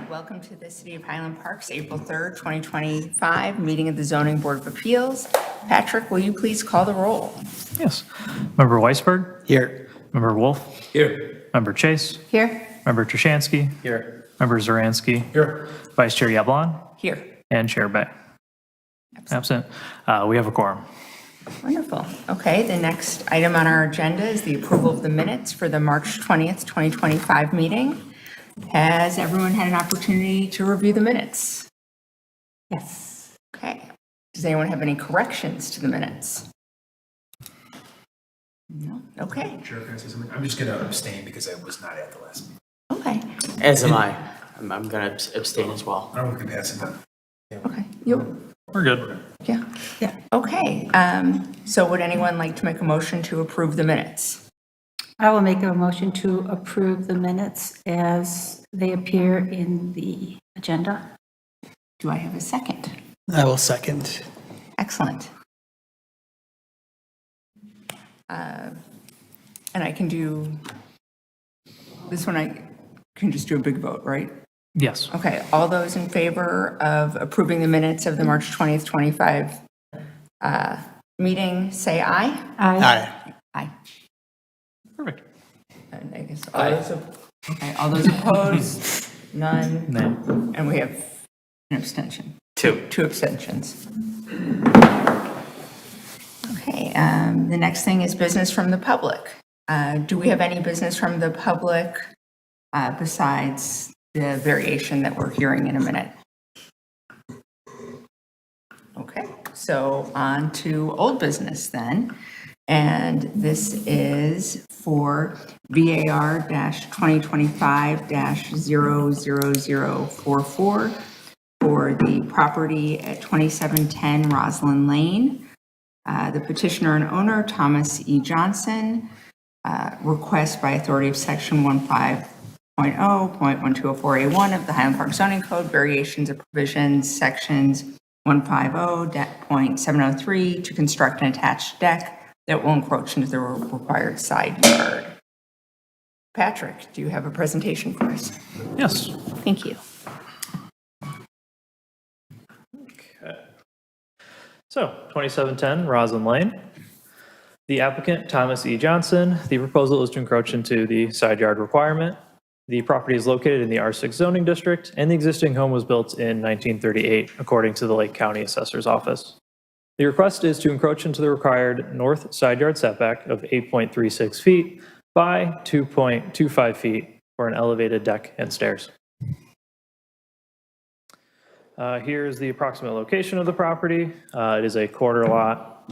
Welcome to the City of Highland Park's April 3rd, 2025 meeting of the Zoning Board of Appeals. Patrick, will you please call the roll? Yes. Member Weisberg? Here. Member Wolf? Here. Member Chase? Here. Member Trushansky? Here. Member Zaransky? Here. Vice Chair Yablon? Here. And Chair Bay? Absent. We have a quorum. Wonderful. Okay, the next item on our agenda is the approval of the minutes for the March 20th, 2025 meeting. Has everyone had an opportunity to review the minutes? Yes. Okay. Does anyone have any corrections to the minutes? No? Okay. Sure, can I say something? I'm just going to abstain because I was not at the last meeting. Okay. As am I. I'm going to abstain as well. I don't know if we can pass it down. Okay. You? We're good. Yeah. Yeah. Okay. So would anyone like to make a motion to approve the minutes? I will make a motion to approve the minutes as they appear in the agenda. Do I have a second? I will second. Excellent. And I can do, this one I can just do a big vote, right? Yes. Okay, all those in favor of approving the minutes of the March 20th, 25 meeting, say aye. Aye. Aye. Perfect. And I guess all those opposed, none, No. and we have an abstention. Two. Two abstentions. Okay, the next thing is business from the public. Do we have any business from the public besides the variation that we're hearing in a minute? Okay, so on to old business then. And this is for VAR 2025-00044 for the property at 2710 Roslyn Lane. The petitioner and owner, Thomas E. Johnson, request by authority of section 15.0.1204A1 of the Highland Park Zoning Code, variations of provisions, sections 150.703 to construct an attached deck that will encroach into the required side yard. Patrick, do you have a presentation for us? Yes. Thank you. Okay. So, 2710 Roslyn Lane. The applicant, Thomas E. Johnson. The proposal is to encroach into the side yard requirement. The property is located in the R6 zoning district, and the existing home was built in 1938, according to the Lake County Assessor's Office. The request is to encroach into the required north side yard setback of 8.36 feet by 2.25 feet for an elevated deck and stairs. Here's the approximate location of the property. It is a quarter lot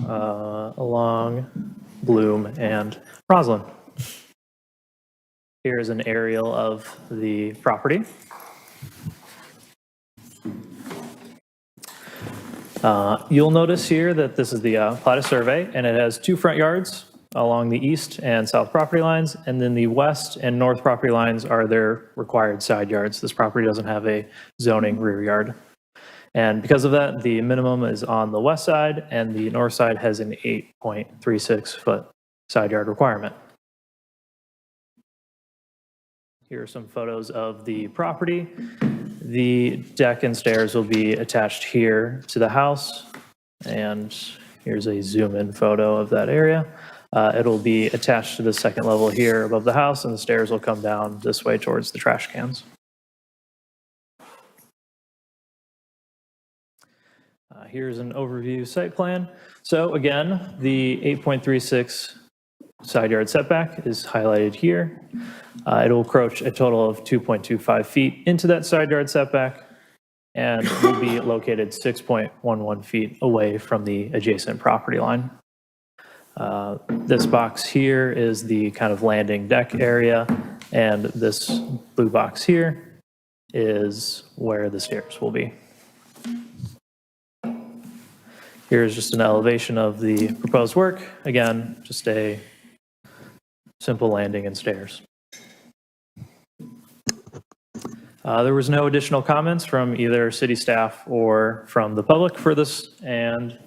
along Bloom and Roslyn. Here's an aerial of the property. You'll notice here that this is the plat of survey, and it has two front yards along the east and south property lines, and then the west and north property lines are their required side yards. This property doesn't have a zoning rear yard. And because of that, the minimum is on the west side, and the north side has an 8.36 foot side yard requirement. Here are some photos of the property. The deck and stairs will be attached here to the house. And here's a zoom-in photo of that area. It'll be attached to the second level here above the house, and the stairs will come down this way towards the trash cans. Here's an overview site plan. So again, the 8.36 side yard setback is highlighted here. It will encroach a total of 2.25 feet into that side yard setback and will be located 6.11 feet away from the adjacent property line. This box here is the kind of landing deck area, and this blue box here is where the stairs will be. Here's just an elevation of the proposed work. Again, just a simple landing and stairs. There was no additional comments from either city staff or from the public for this. And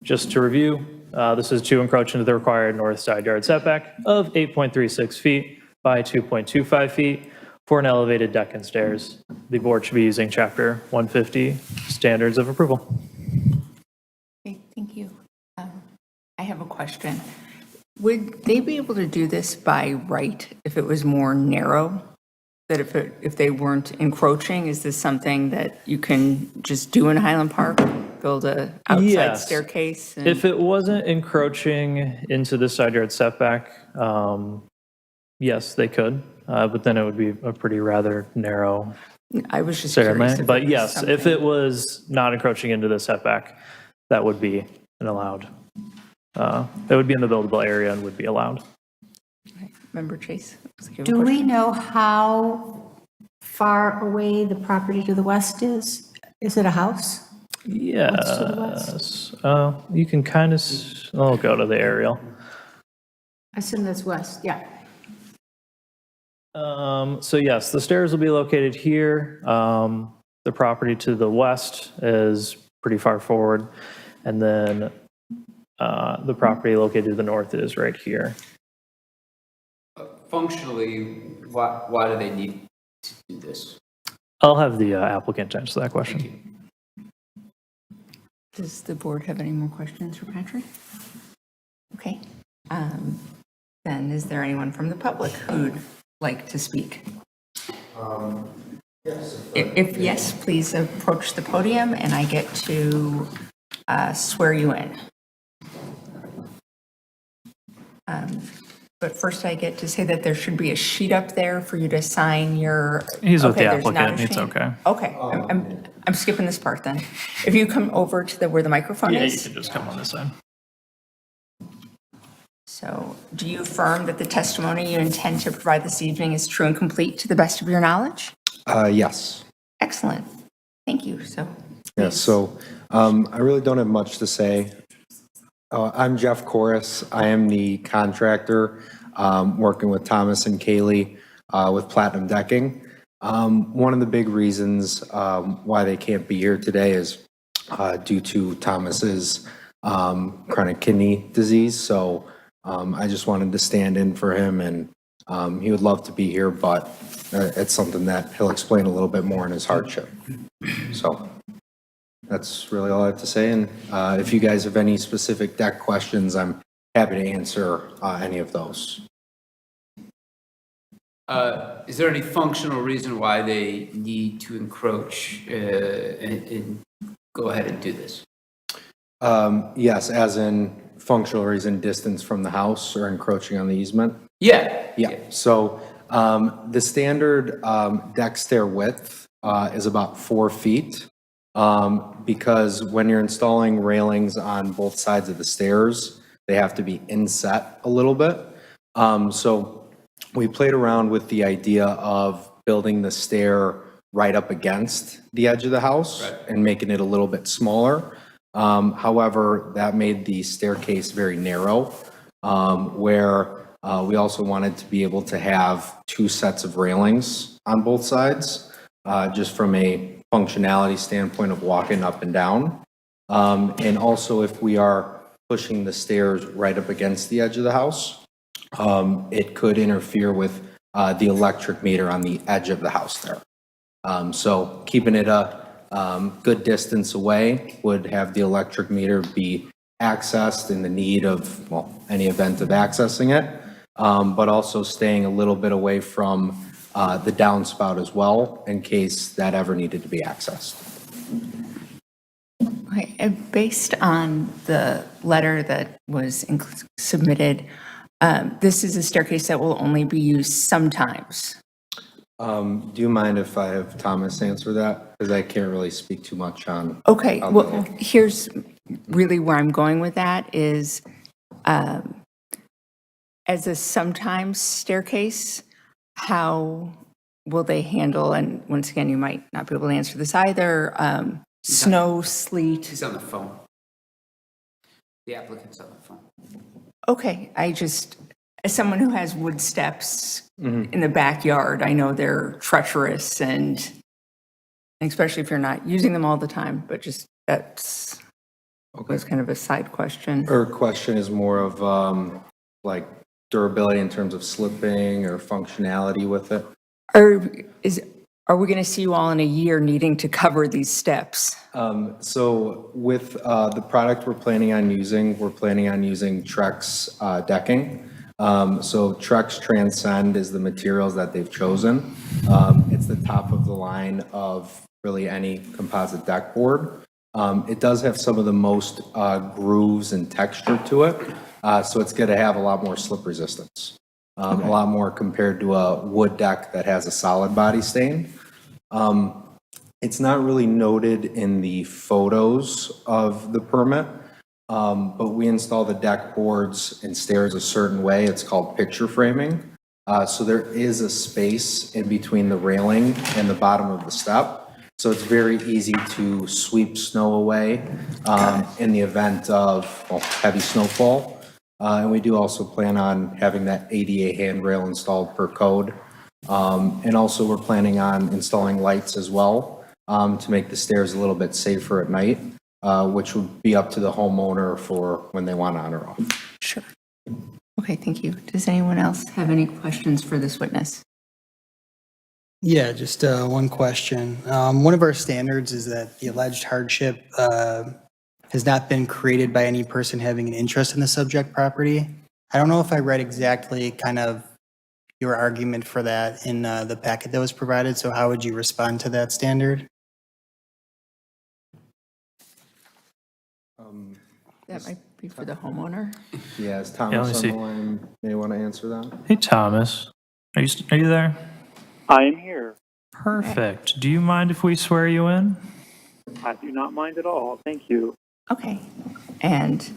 just to review, this is to encroach into the required north side yard setback of 8.36 feet by 2.25 feet For an elevated deck and stairs, the board should be using Chapter 150 Standards of Approval. Okay, thank you. I have a question. Would they be able to do this by right if it was more narrow? That if they weren't encroaching, is this something that you can just do in Highland Park? Build a outside Yes. staircase? and- If it wasn't encroaching into the side yard setback, yes, they could, but then it would be a pretty rather narrow I was just stair curious. lane. if But it was yes, if something- it was not encroaching into the setback, that would be an allowed. It would be in the buildable area and would be allowed. Member Chase? Do we know how far away the property to the west is? Is it a house? to the west? Yes. You can kind of, I'll go to the aerial. I assume that's west, yeah. So yes, the stairs will be located here. The property to the west is pretty far forward. And then the property located to the north is right here. Functionally, why do they need to do this? I'll have the applicant answer that question. Does the board have any more questions for Patrick? Okay. Then is there anyone from the public who'd like to speak? Yes. If yes, please approach the podium and I get to swear you in. But first I get to say that there should be a sheet up there for you to sign your. He's with the Okay, there's not a applicant, it's sheet? okay. Okay, I'm skipping this part then. If you come over to where the microphone Yeah, you is. can just come on this side. So do you affirm that the testimony you intend to provide this evening is true and complete to the best of your knowledge? Yes. Excellent. Thank you. So. Yeah, so I really don't have much to say. I'm Jeff Corris. I am the contractor working with Thomas and Kaylee with Platinum Decking. One of the big reasons why they can't be here today is due to Thomas's chronic kidney disease. So I just wanted to stand in for him, and he would love to be here, but it's something that he'll explain a little bit more in his hardship. So that's really all I have to say. And if you guys have any specific deck questions, I'm happy to answer any of those. Is there any functional reason why they need to encroach and go ahead and do this? Yes, as in functional reason, distance from the house or encroaching on the easement? Yeah. Yeah, so the standard deck stair width is about 4 feet. Because when you're installing railings on both sides of the stairs, they have to be inset a little bit. So we played around with the idea of building the stair right up against the edge of the house and making it a little bit smaller. However, that made the staircase very narrow, where we also wanted to be able to have 2 sets of railings on both sides, just from a functionality standpoint of walking up and down. And also if we are pushing the stairs right up against the edge of the house, it could interfere with the electric meter on the edge of the house there. So keeping it a good distance away would have the electric meter be accessed in the need of, well, any event of accessing it, but also staying a little bit away from the downspout as well, in case that ever needed to be accessed. Okay, and based on the letter that was submitted, this is a staircase that will only be used sometimes. Do you mind if I have Thomas answer that? Because I can't really speak too much on. Okay, on well, that. here's really where I'm going with that is, as a sometimes staircase, how will they handle, and once again, you might not be able to answer this either, snow, sleet? He's on the phone. The applicant's on the phone. Okay, as someone who has wood steps in the backyard, I know they're treacherous and especially if you're not using them all the time, but just was kind of a side question. Her question is more of like durability in terms of slipping or functionality with it. Are we going to see you all in a year needing to cover these steps? So with the product we're planning on using Trex decking. So Trex Transcend is the materials that they've chosen. It's the top of the line of really any composite deck board. It does have some of the most grooves and texture to it, so it's going to have a lot more slip resistance. A lot more compared to a wood deck that has a solid body stain. It's not really noted in the photos of the permit, but we install the deck boards and stairs a certain way. It's called picture framing. So there is a space in between the railing and the bottom of the step. So it's very easy to sweep snow away in the event of heavy snowfall. And we do also plan on having that ADA handrail installed per code. And also we're planning on installing lights as well to make the stairs a little bit safer at night, which would be up to the homeowner for when they want on or off. Sure. Okay, thank you. Does anyone else have any questions for this witness? Yeah, just one question. One of our standards is that the alleged hardship has not been created by any person having an interest in the subject property. I don't know if I read exactly kind of your argument for that in the packet that was provided, so how would you respond to that standard? That might be for the homeowner. Yeah, is Yeah, let me Thomas on see. the line? May want to answer that? Hey, Thomas, are you there? I am here. Perfect. Do you mind if we swear you in? I do not mind at all. Thank you. Okay. And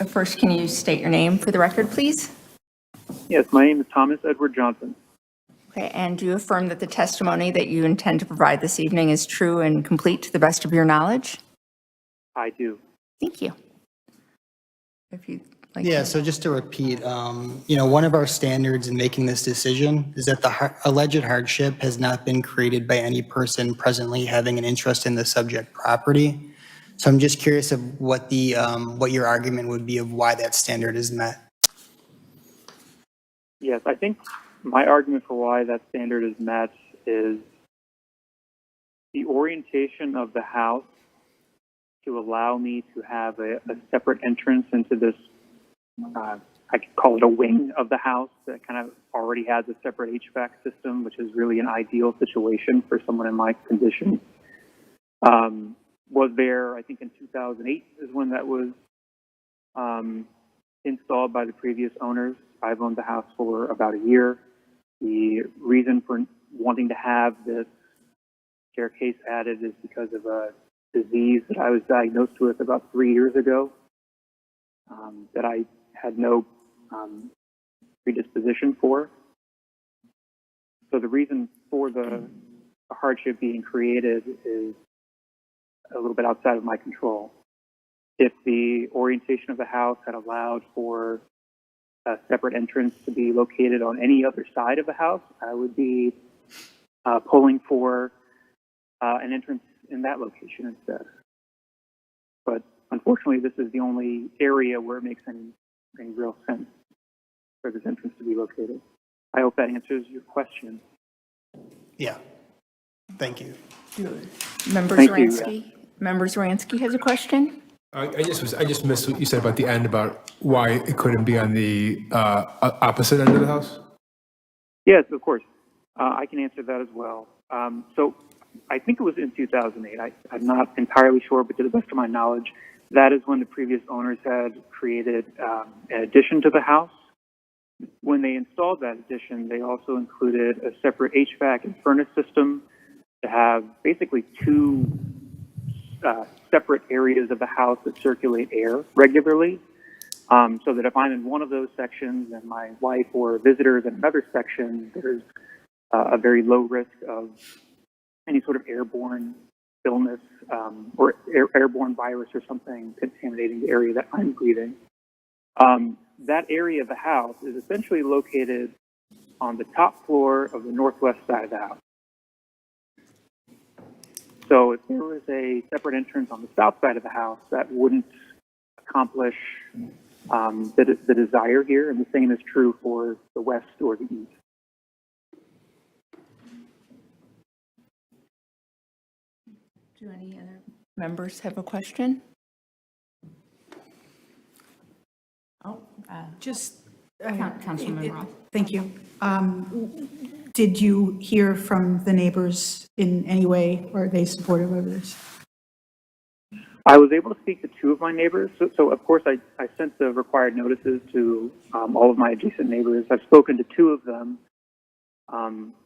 first, can you state your name for the record, please? Yes, my name is Thomas Edward Johnson. Okay, and do you affirm that the testimony that you intend to provide this evening is true and complete to the best of your knowledge? I do. Thank you. If you'd like Yeah, to. so just to repeat, one of our standards in making this decision is that the alleged hardship has not been created by any person presently having an interest in the subject property. So I'm just curious of what your argument would be of why that standard is met. Yes, I think my argument for why that standard is met is the orientation of the house to allow me to have a separate entrance into this, I could call it a wing of the house that kind of already has a separate HVAC system, which is really an ideal situation for someone in my condition. Was there, I think in 2008 is when that was installed by the previous owners. I've owned the house for about a year. The reason for wanting to have this staircase added is because of a disease that I was diagnosed with about 3 years ago that I had no predisposition for. So the reason for the hardship being created is a little bit outside of my control. If the orientation of the house had allowed for a separate entrance to be located on any other side of the house, I would be pulling for an entrance in that location instead. But unfortunately, this is the only area where it makes any real sense for this entrance to be located. I hope that answers your question. Yeah, thank you. Member Thank you. Zaransky? Member Zaransky has a question? I just missed what you said about the end about why it couldn't be on the opposite end of the house. Yes, of course. I can answer that as well. So I think it was in 2008. I'm not entirely sure, but to the best of my knowledge, that is when the previous owners had created an addition to the house. When they installed that addition, they also included a separate HVAC and furnace system to have basically two separate areas of the house that circulate air regularly, so that if I'm in one of those sections and my wife or visitors in another section, there's a very low risk of any sort of airborne illness or airborne virus or something contaminating the area that I'm breathing. That area of the house is essentially located on the top floor of the northwest side of the house. So if there was a separate entrance on the south side of the house, that wouldn't accomplish the desire here, and the same is true for the west or the east. Do any other members have a question? Oh, Just, Councilman Roth. thank you. Did you hear from the neighbors in any way, or are they supportive of this? I was able to speak to two of my neighbors. So of course, I sent the required notices to all of my adjacent neighbors. I've spoken to two of them.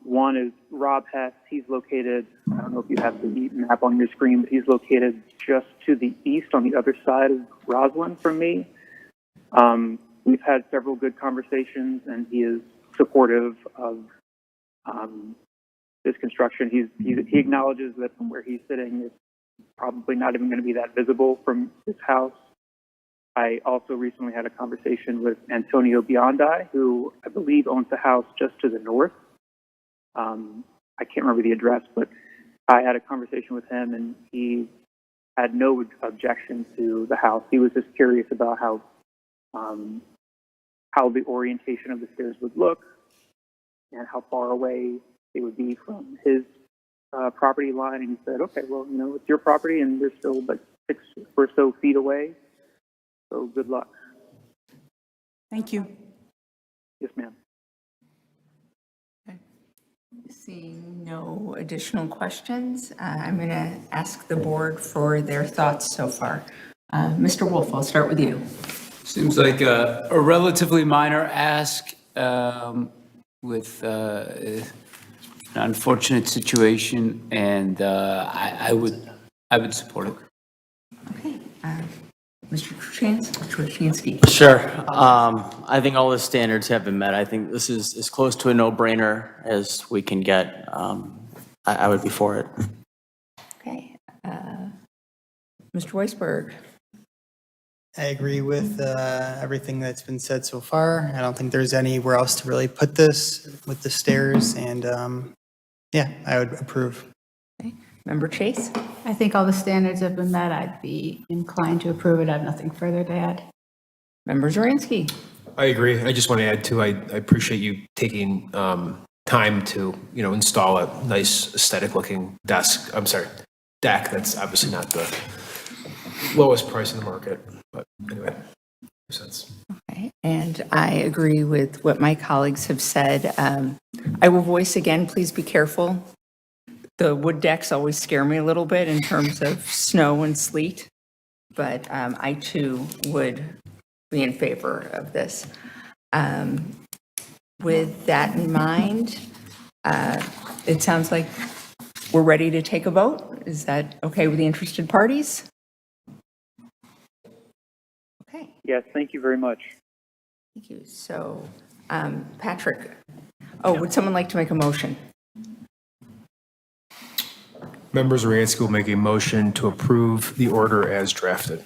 One is Rob Hess. He's located, I don't know if you have the map on your screen, but he's located just to the east on the other side of Roslyn from me. We've had several good conversations, and he is supportive of this construction. He acknowledges that from where he's sitting, it's probably not even going to be that visible from his house. I also recently had a conversation with Antonio Biondi, who I believe owns the house just to the north. I can't remember the address, but I had a conversation with him, and he had no objection to the house. He was just curious about how the orientation of the stairs would look and how far away it would be from his property line. And he said, okay, well, you know, it's your property and they're still like 6 or so feet away. So good luck. Thank you. Yes, ma'am. Seeing no additional questions, I'm going to ask the board for their thoughts so far. Mr. Wolf, I'll start with you. Seems like a relatively minor ask with an unfortunate situation, and I would support it. Okay. Mr. Krasinski. Sure. I think all the standards have been met. I think this is as close to a no-brainer as we can get. I would be for it. Okay. Mr. Weisberg. I agree with everything that's been said so far. I don't think there's anywhere else to really put this with the stairs, and yeah, I would approve. Okay. Member Chase. I think all the standards have been met. I'd be inclined to approve it. I have nothing further to add. Member Zorinsky. I agree. I just want to add too, I appreciate you taking time to, you know, install a nice aesthetic looking deck. That's obviously not the lowest price in the market, but anyway, makes sense. Okay. And I agree with what my colleagues have said. I will voice again, please be careful. The wood decks always scare me a little bit in terms of snow and sleet, but I too would be in favor of this. With that in mind, it sounds like we're ready to take a vote. Is that okay with the interested parties? Okay, Yes, thank you very much. thank you. So, Patrick, would someone like to make a motion? Member Zorinsky will make a motion to approve the order as drafted.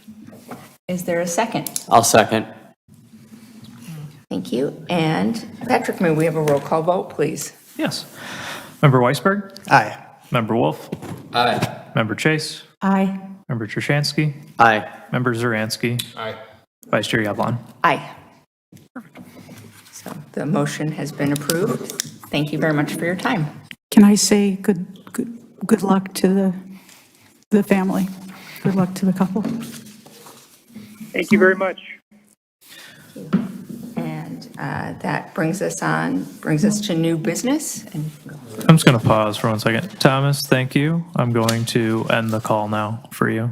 Is there a second? I'll second. Thank you. And Patrick, may we have a roll call vote, please? Yes. Member Weisberg? Aye. Member Wolf? Aye. Member Chase? Aye. Member Trushansky? Aye. Member Zuransky? Aye. Vice Chair Yablon? Aye. So the motion has been approved. Thank you very much for your time. Can I say good luck to the family? Good luck to the couple. Thank you very much. And that brings us to new business. And I'm just going to pause for 1 second. Thomas, thank you. I'm going to end the call now for you.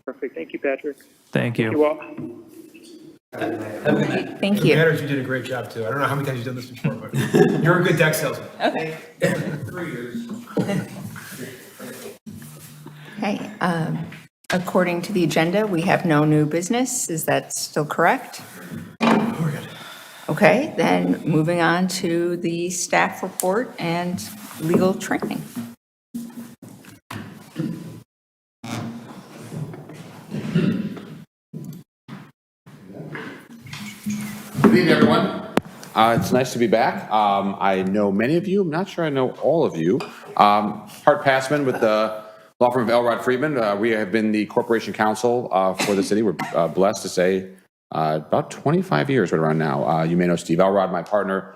Perfect. Thank you, Patrick. Thank You you. all. thank you. Matters, you did a great job too. I don't know how many times you've done this before, but you're a good deck salesman. Okay. 3 years. Okay. According to the agenda, we have no new business. Is that still correct? We're good. Okay, then moving on to the staff report and legal training. Good evening, everyone. It's nice to be back. I know many of you. I'm not sure I know all of you. Hart Passman with the law firm of Elrod Friedman. We have been the corporation counsel for the city. We're blessed to say about 25 years right around now. You may know Steve Elrod, my partner.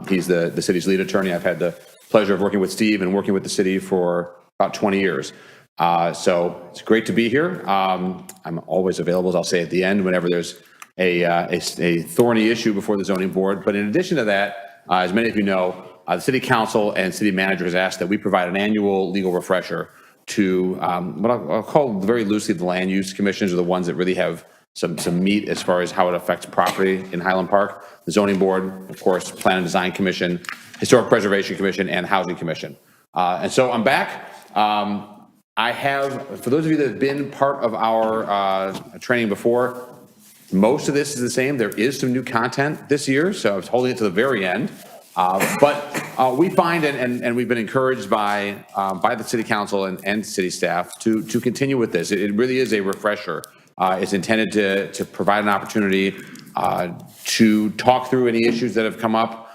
He's the city's lead attorney. I've had the pleasure of working with Steve and working with the city for about 20 years. So it's great to be here. I'm always available, as I'll say at the end, whenever there's a thorny issue before the zoning board. But in addition to that, as many of you know, the city council and city manager has asked that we provide an annual legal refresher to what I'll call very loosely the land use commissions, are the ones that really have some meat as far as how it affects property in Highland Park. The zoning board, of course, plan and design commission, historic preservation commission, and housing commission. And so I'm back. I have, for those of you that have been part of our training before, most of this is the same. There is some new content this year, so I was holding it to the very end. But we find, and we've been encouraged by the city council and city staff to continue with this. It really is a refresher. It's intended to provide an opportunity to talk through any issues that have come up.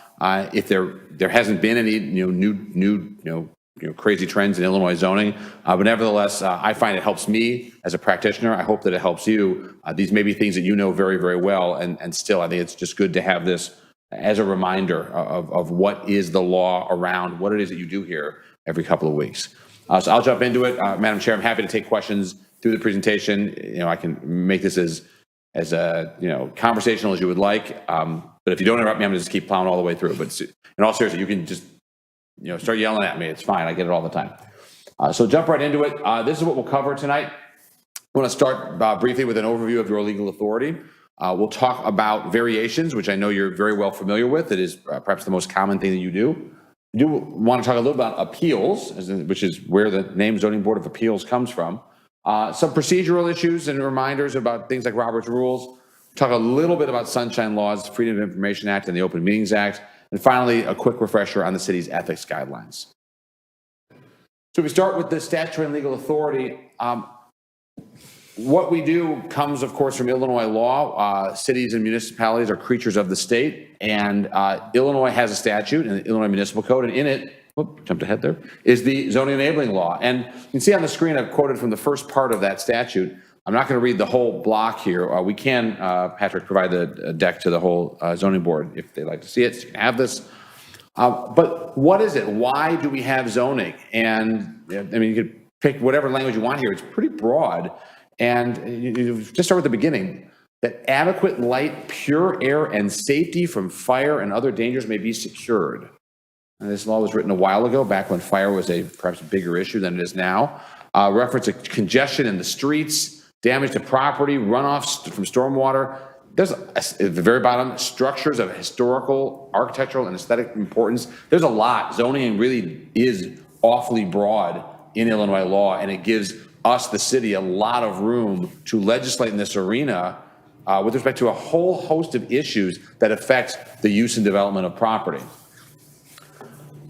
If there hasn't been any new crazy trends in Illinois zoning, but nevertheless, I find it helps me as a practitioner. I hope that it helps you. These may be things that you know very, very well, and still, I think it's just good to have this as a reminder of what is the law around what it is that you do here every couple of weeks. So I'll jump into it. Madam Chair, I'm happy to take questions through the presentation. I can make this as conversational as you would like. But if you don't interrupt me, I'm gonna just keep plowing all the way through. But in all seriousness, you can just start yelling at me. It's fine. I get it all the time. So jump right into it. This is what we'll cover tonight. I want to start briefly with an overview of your legal authority. We'll talk about variations, which I know you're very well familiar with. It is perhaps the most common thing that you do. I do want to talk a little about appeals, which is where the name Zoning Board of Appeals comes from. Some procedural issues and reminders about things like Robert's Rules. Talk a little bit about sunshine laws, Freedom of Information Act, and the Open Meetings Act. And finally, a quick refresher on the city's ethics guidelines. So we start with the statutory and legal authority. What we do comes, of course, from Illinois law. Cities and municipalities are creatures of the state, and Illinois has a statute in the Illinois Municipal Code, and in it, jumped ahead there, is the zoning enabling law. And you can see on the screen, I've quoted from the first part of that statute. I'm not going to read the whole block here. We can, Patrick, provide the deck to the whole zoning board if they'd like to see it. So you can have this. But what is it? Why do we have zoning? And I mean, you could pick whatever language you want here. It's pretty broad. And you just start with the beginning. That adequate light, pure air, and safety from fire and other dangers may be secured. And this law was written a while ago, back when fire was perhaps a bigger issue than it is now. Reference to congestion in the streets, damage to property, runoffs from stormwater. There's at the very bottom, structures of historical, architectural, and aesthetic importance. There's a lot. Zoning really is awfully broad in Illinois law, and it gives us, the city, a lot of room to legislate in this arena with respect to a whole host of issues that affect the use and development of property.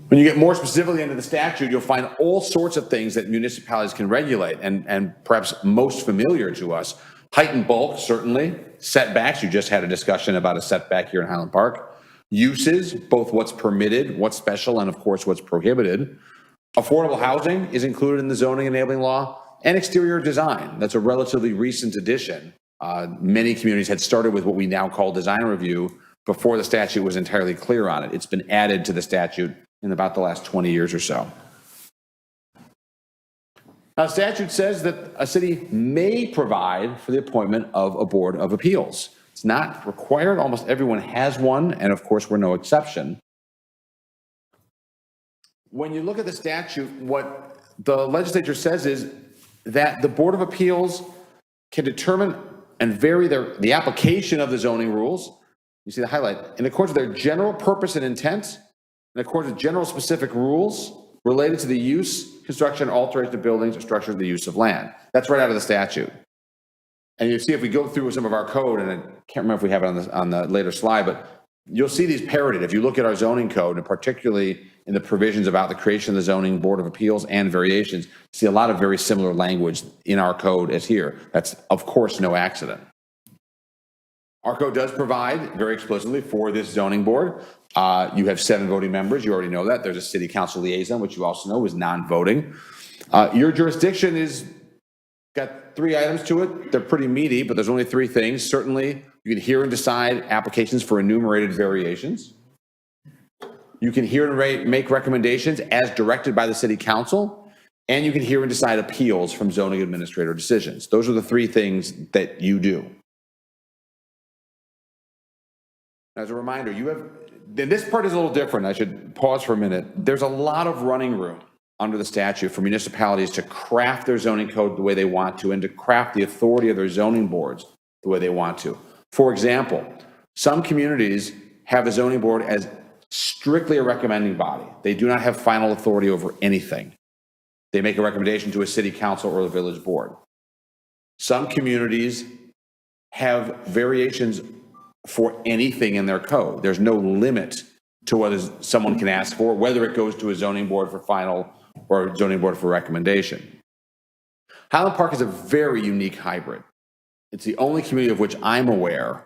When you get more specifically into the statute, you'll find all sorts of things that municipalities can regulate, and perhaps most familiar to us. Height and bulk, certainly. Setbacks, you just had a discussion about a setback here in Highland Park. Uses, both what's permitted, what's special, and of course what's prohibited. Affordable housing is included in the zoning enabling law. And exterior design, that's a relatively recent addition. Many communities had started with what we now call design review before the statute was entirely clear on it. It's been added to the statute in about the last 20 years or so. Now, the statute says that a city may provide for the appointment of a board of appeals. It's not required. Almost everyone has one, and of course, we're no exception. When you look at the statute, what the legislature says is that the Board of Appeals can determine and vary the application of the zoning rules. You see the highlight. In accordance with their general purpose and intent, in accordance with general specific rules related to the use, construction, alteration of buildings, or structures, the use of land. That's right out of the statute. And you see, if we go through some of our code, and I can't remember if we have it on the later slide, but you'll see these parroted. If you look at our zoning code, and particularly in the provisions about the creation of the zoning board of appeals and variations, you see a lot of very similar language in our code as here. That's, of course, no accident. Our code does provide very explicitly for this zoning board. You have 7 voting members. You already know that. There's a city council liaison, which you also know is non-voting. Your jurisdiction is got 3 items to it. They're pretty meaty, but there's only 3 things. Certainly, you can hear and decide applications for enumerated variations. You can hear and make recommendations as directed by the city council. and you can hear and decide appeals from zoning administrator decisions. Those are the three things that you do. As a reminder, this part is a little different. I should pause for a minute. There's a lot of running room under the statute for municipalities to craft their zoning code the way they want to and to craft the authority of their zoning boards the way they want to. For example, some communities have a zoning board as strictly a recommending body. They do not have final authority over anything. They make a recommendation to a city council or the village board. Some communities have variations for anything in their code. There's no limit to what someone can ask for, whether it goes to a zoning board for final or a zoning board for recommendation. Highland Park is a very unique hybrid. It's the only community of which I'm aware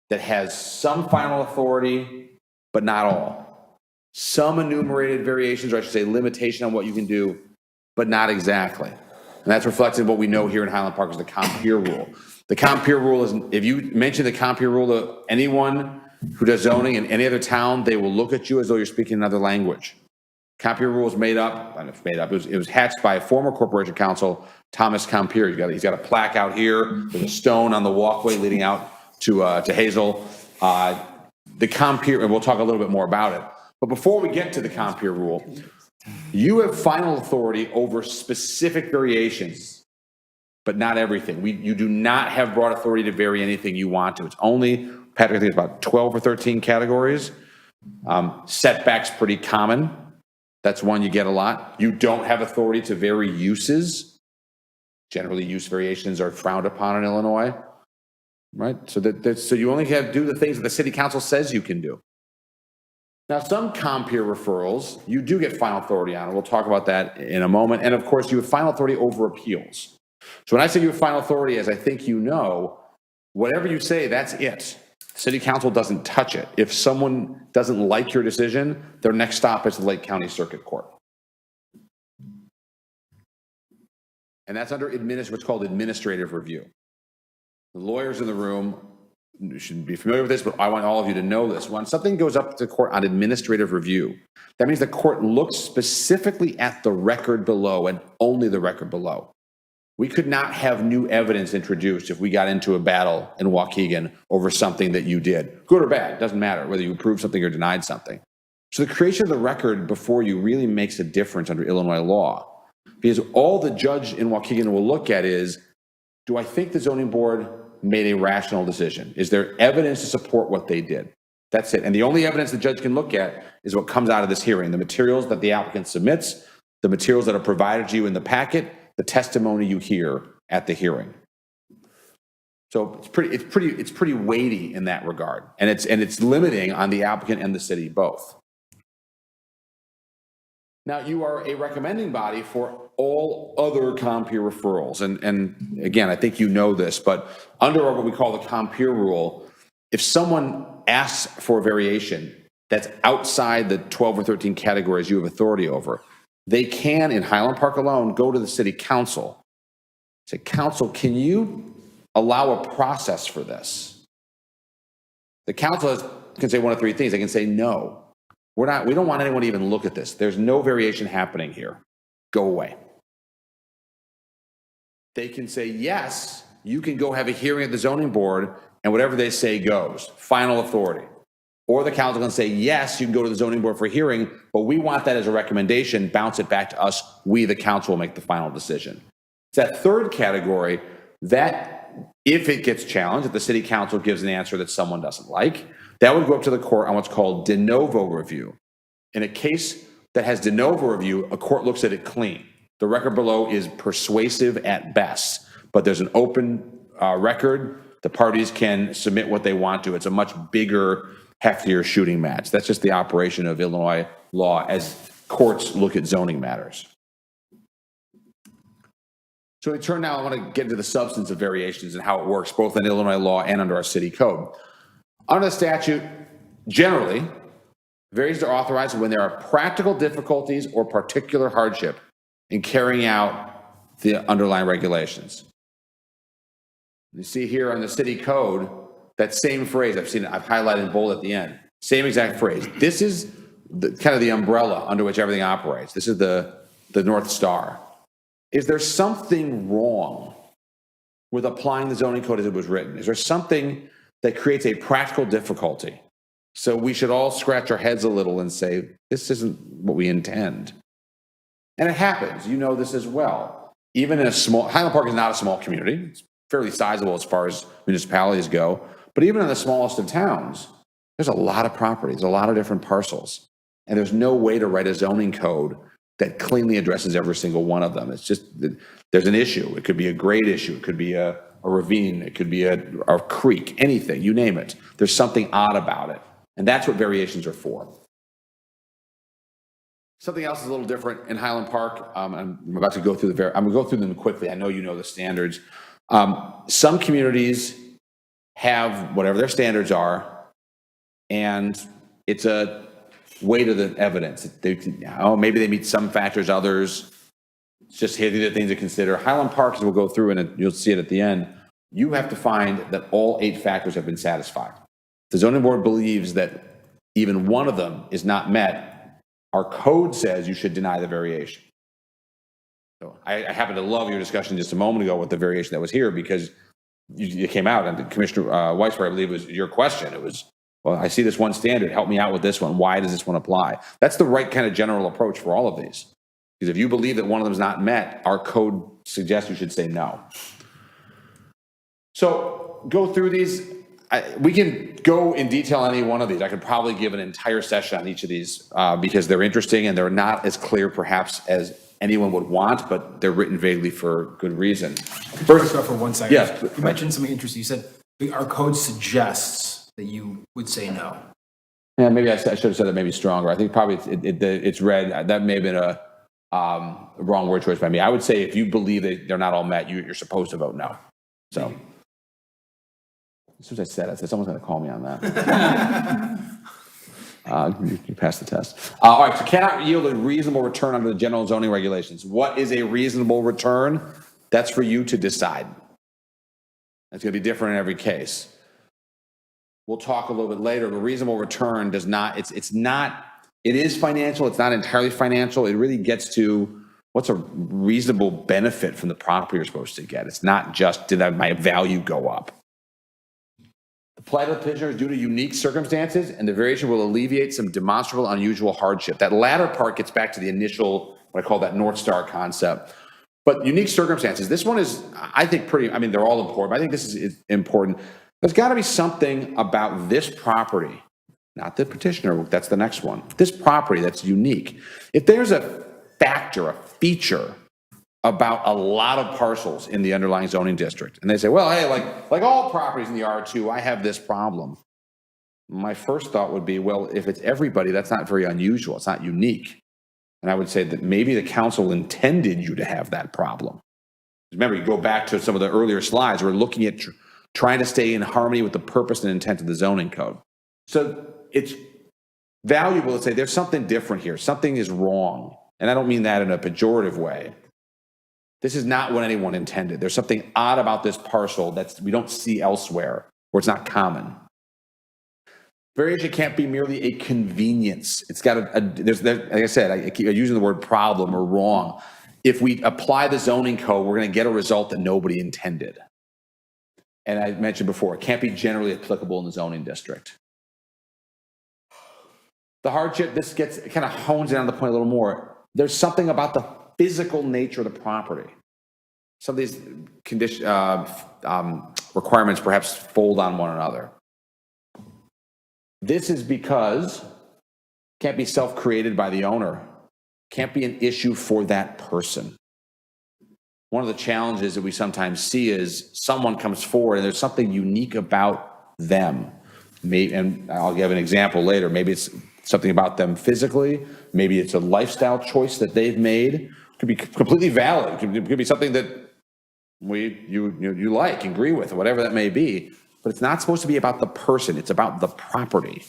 that has some final authority, but not all. Some enumerated variations, or I should say limitation on what you can do, but not exactly. And that's reflected in what we know here in Highland Park as the compeer rule. The compeer rule is, if you mention the compeer rule to anyone who does zoning in any other town, they will look at you as though you're speaking another language. Compeer rule is made up, it was hatched by a former corporation counsel, Thomas Compeer. He's got a plaque out here, there's a stone on the walkway leading out to Hazel. The compeer, and we'll talk a little bit more about it. But before we get to the compeer rule, you have final authority over specific variations, but not everything. You do not have broad authority to vary anything you want to. It's only, Patrick, I think it's about 12 or 13 categories. Setbacks pretty common. That's one you get a lot. You don't have authority to vary uses. Generally, use variations are frowned upon in Illinois, right? So you only have to do the things that the city council says you can do. Now, some compeer referrals, you do get final authority on, and we'll talk about that in a moment. And of course, you have final authority over appeals. So when I say you have final authority, as I think you know, whatever you say, that's it. City council doesn't touch it. If someone doesn't like your decision, their next stop is the Lake County Circuit Court. And that's under what's called administrative review. The lawyers in the room, you should be familiar with this, but I want all of you to know this. When something goes up to court on administrative review, that means the court looks specifically at the record below and only the record below. We could not have new evidence introduced if we got into a battle in Waukegan over something that you did. Good or bad, doesn't matter whether you approved something or denied something. So the creation of the record before you really makes a difference under Illinois law, because all the judge in Waukegan will look at is, do I think the zoning board made a rational decision? Is there evidence to support what they did? That's it. And the only evidence the judge can look at is what comes out of this hearing, the materials that the applicant submits, the materials that are provided to you in the packet, the testimony you hear at the hearing. So it's pretty weighty in that regard. And it's limiting on the applicant and the city both. Now, you are a recommending body for all other compeer referrals. And again, I think you know this, but under what we call the compeer rule, if someone asks for a variation that's outside the 12 or 13 categories you have authority over, they can, in Highland Park alone, go to the city council. Say, council, can you allow a process for this? The council can say one of three things. They can say, no, we don't want anyone to even look at this. There's no variation happening here. Go away. They can say, yes, you can go have a hearing at the zoning board, and whatever they say goes. Final authority. Or the council can say, yes, you can go to the zoning board for a hearing, but we want that as a recommendation, bounce it back to us. We, the council, will make the final decision. It's that third category that if it gets challenged, if the city council gives an answer that someone doesn't like, that would go up to the court on what's called de novo review. In a case that has de novo review, a court looks at it clean. The record below is persuasive at best, but there's an open record. The parties can submit what they want to. It's a much bigger, heftier shooting match. That's just the operation of Illinois law as courts look at zoning matters. So in turn now, I want to get into the substance of variations and how it works, both in Illinois law and under our city code. Under the statute, generally, variations are authorized when there are practical difficulties or particular hardship in carrying out the underlying regulations. You see here on the city code, that same phrase, I've highlighted in bold at the end, same exact phrase. This is kind of the umbrella under which everything operates. This is the North Star. is there something wrong with applying the zoning code as it was written? Is there something that creates a practical difficulty? So we should all scratch our heads a little and say, this isn't what we intend. And it happens. You know this as well. Even in a small, Highland Park is not a small community. It's fairly sizable as far as municipalities go. But even in the smallest of towns, there's a lot of properties, a lot of different parcels. And there's no way to write a zoning code that cleanly addresses every single one of them. It's just, there's an issue. It could be a grade issue. It could be a ravine. It could be a creek, anything, you name it. There's something odd about it. And that's what variations are for. Something else is a little different in Highland Park. I'm about to go through I'm going to go through them quickly. I know you know the standards. Some communities have whatever their standards are, and it's a weight of the evidence. Maybe they meet some factors, others. It's just here are the things to consider. Highland Park, as we'll go through, and you'll see it at the end, you have to find that all 8 factors have been satisfied. The zoning board believes that even one of them is not met. Our code says you should deny the variation. So I happen to love your discussion just a moment ago with the variation that was here, because you came out, and Commissioner Weisberg, I believe, was your question. It was, well, I see this one standard. Help me out with this one. Why does this one apply? That's the right kind of general approach for all of these. Because if you believe that one of them is not met, our code suggests you should say no. So go through these. We can go in detail on any one of these. I could probably give an entire session on each of these because they're interesting and they're not as clear perhaps as anyone would want, but they're written vaguely for good reason. First off, for 1 second. Yes. You mentioned something interesting. You said our code suggests that you would say no. Yeah, maybe I should have said that maybe stronger. I think probably it's read. That may have been a wrong word choice by me. I would say if you believe that they're not all met, you're supposed to vote no. So. As soon as I said someone's going to call me on that. You passed the test. All right, so cannot yield a reasonable return under the general zoning regulations. What is a reasonable return? That's for you to decide. That's going to be different in every case. We'll talk a little bit later, but reasonable return does not, it is financial, it's not entirely financial. It really gets to what's a reasonable benefit from the property you're supposed to get. It's not just, did my value go up? The plight of the petitioner is due to unique circumstances, and the variation will alleviate some demonstrable unusual hardship. That latter part gets back to the initial, what I call that North Star concept. But unique circumstances, this one is, I think, they're all important, but I think this is important. There's got to be something about this property, not the petitioner, that's the next one, this property that's unique. If there's a factor, a feature about a lot of parcels in the underlying zoning district, and they say, well, hey, like all properties in the R2, I have this problem. My first thought would be, well, if it's everybody, that's not very unusual. It's not unique. And I would say that maybe the council intended you to have that problem. Remember, you go back to some of the earlier slides, we're looking at trying to stay in harmony with the purpose and intent of the zoning code. So it's valuable to say there's something different here. Something is wrong. And I don't mean that in a pejorative way. This is not what anyone intended. There's something odd about this parcel that we don't see elsewhere, or it's not common. Variation can't be merely a convenience. It's got like I said, I keep using the word problem or wrong. If we apply the zoning code, we're going to get a result that nobody intended. And I mentioned before, it can't be generally applicable in the zoning district. The hardship, this kind of hones in on the point a little more. There's something about the physical nature of the property. Some of these requirements perhaps fold on one another. This is because it can't be self-created by the owner. Can't be an issue for that person. One of the challenges that we sometimes see is someone comes forward and there's something unique about them. And I'll give an example later. Maybe it's something about them physically. Maybe it's a lifestyle choice that they've made. It could be completely valid. It could be something that you like, agree with, or whatever that may be. But it's not supposed to be about the person. It's about the property.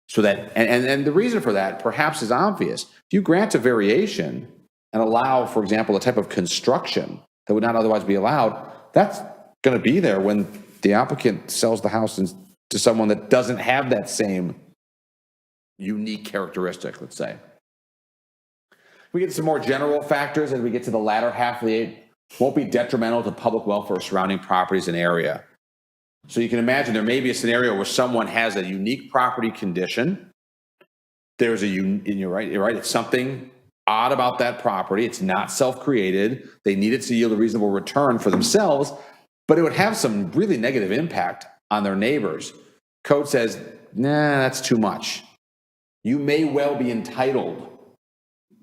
So that, and the reason for that perhaps is obvious. If you grant a variation and allow, for example, a type of construction that would not otherwise be allowed, that's going to be there when the applicant sells the house to someone that doesn't have that same unique characteristic, let's say. We get some more general factors as we get to the latter half of the 8. Won't be detrimental to public welfare or surrounding properties and area. So you can imagine there may be a scenario where someone has a unique property condition. There's and you're right, it's something odd about that property. It's not self-created. They need it to yield a reasonable return for themselves, but it would have some really negative impact on their neighbors. Code says, nah, that's too much. You may well be entitled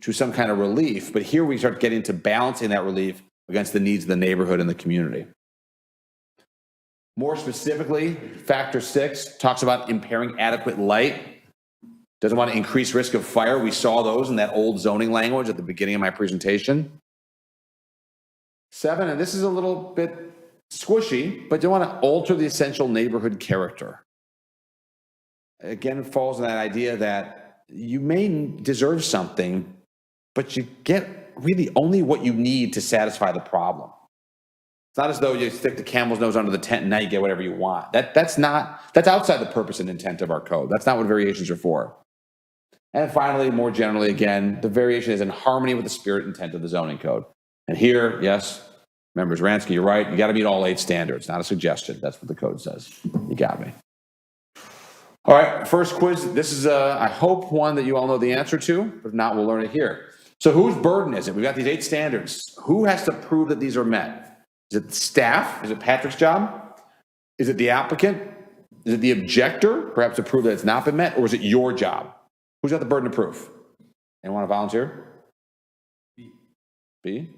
to some kind of relief, but here we start getting to balancing that relief against the needs of the neighborhood and the community. More specifically, factor 6 talks about impairing adequate light. Doesn't want to increase risk of fire. We saw those in that old zoning language at the beginning of my presentation. 7, and this is a little bit squishy, but don't want to alter the essential neighborhood character. Again, it falls in that idea that you may deserve something, but you get really only what you need to satisfy the problem. It's not as though you stick the camel's nose under the tent and now you get whatever you want. That's outside the purpose and intent of our code. That's not what variations are for. And finally, more generally, again, the variation is in harmony with the spirit and intent of the zoning code. And here, yes, members Ransky, you're right. You got to meet all 8 standards, not a suggestion. That's what the code says. You got me. All right, first quiz. This is, I hope, one that you all know the answer to. But if not, we'll learn it here. So whose burden is it? We've got these 8 standards. Who has to prove that these are met? Is it the staff? Is it Patrick's job? Is it the applicant? Is it the objector, perhaps to prove that it's not been met? Or is it your job? Who's got the burden of proof? Anyone want to volunteer? B?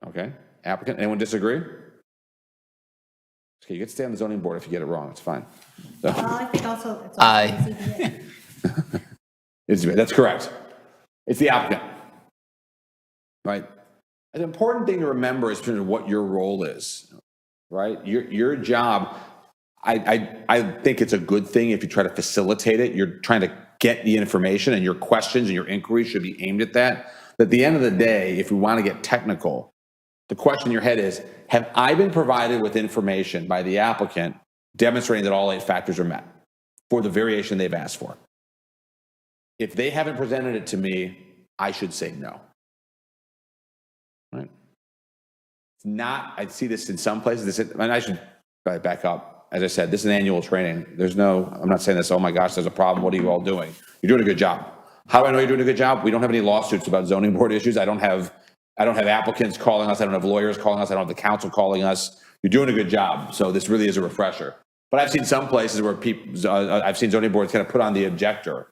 Okay. Applicant? Anyone disagree? Okay, you get to stay on the zoning board if you get it wrong. It's fine. So. Well, I think also it's Aye. That's correct. It's the applicant. Right? An important thing to remember is what your role is. Right? Your job, I think it's a good thing if you try to facilitate it. You're trying to get the information, and your questions and your inquiries should be aimed at that. But at the end of the day, if we want to get technical, the question in your head is, have I been provided with information by the applicant demonstrating that all 8 factors are met for the variation they've asked for? If they haven't presented it to me, I should say no. Right? It's not, I see this in some places, and I should back up. As I said, this is an annual training. I'm not saying this, oh my gosh, there's a problem. What are you all doing? You're doing a good job. How do I know you're doing a good job? We don't have any lawsuits about zoning board issues. I don't have applicants calling us. I don't have lawyers calling us. I don't have the council calling us. You're doing a good job. So this really is a refresher. But I've seen some places where I've seen zoning boards kind of put on the objector.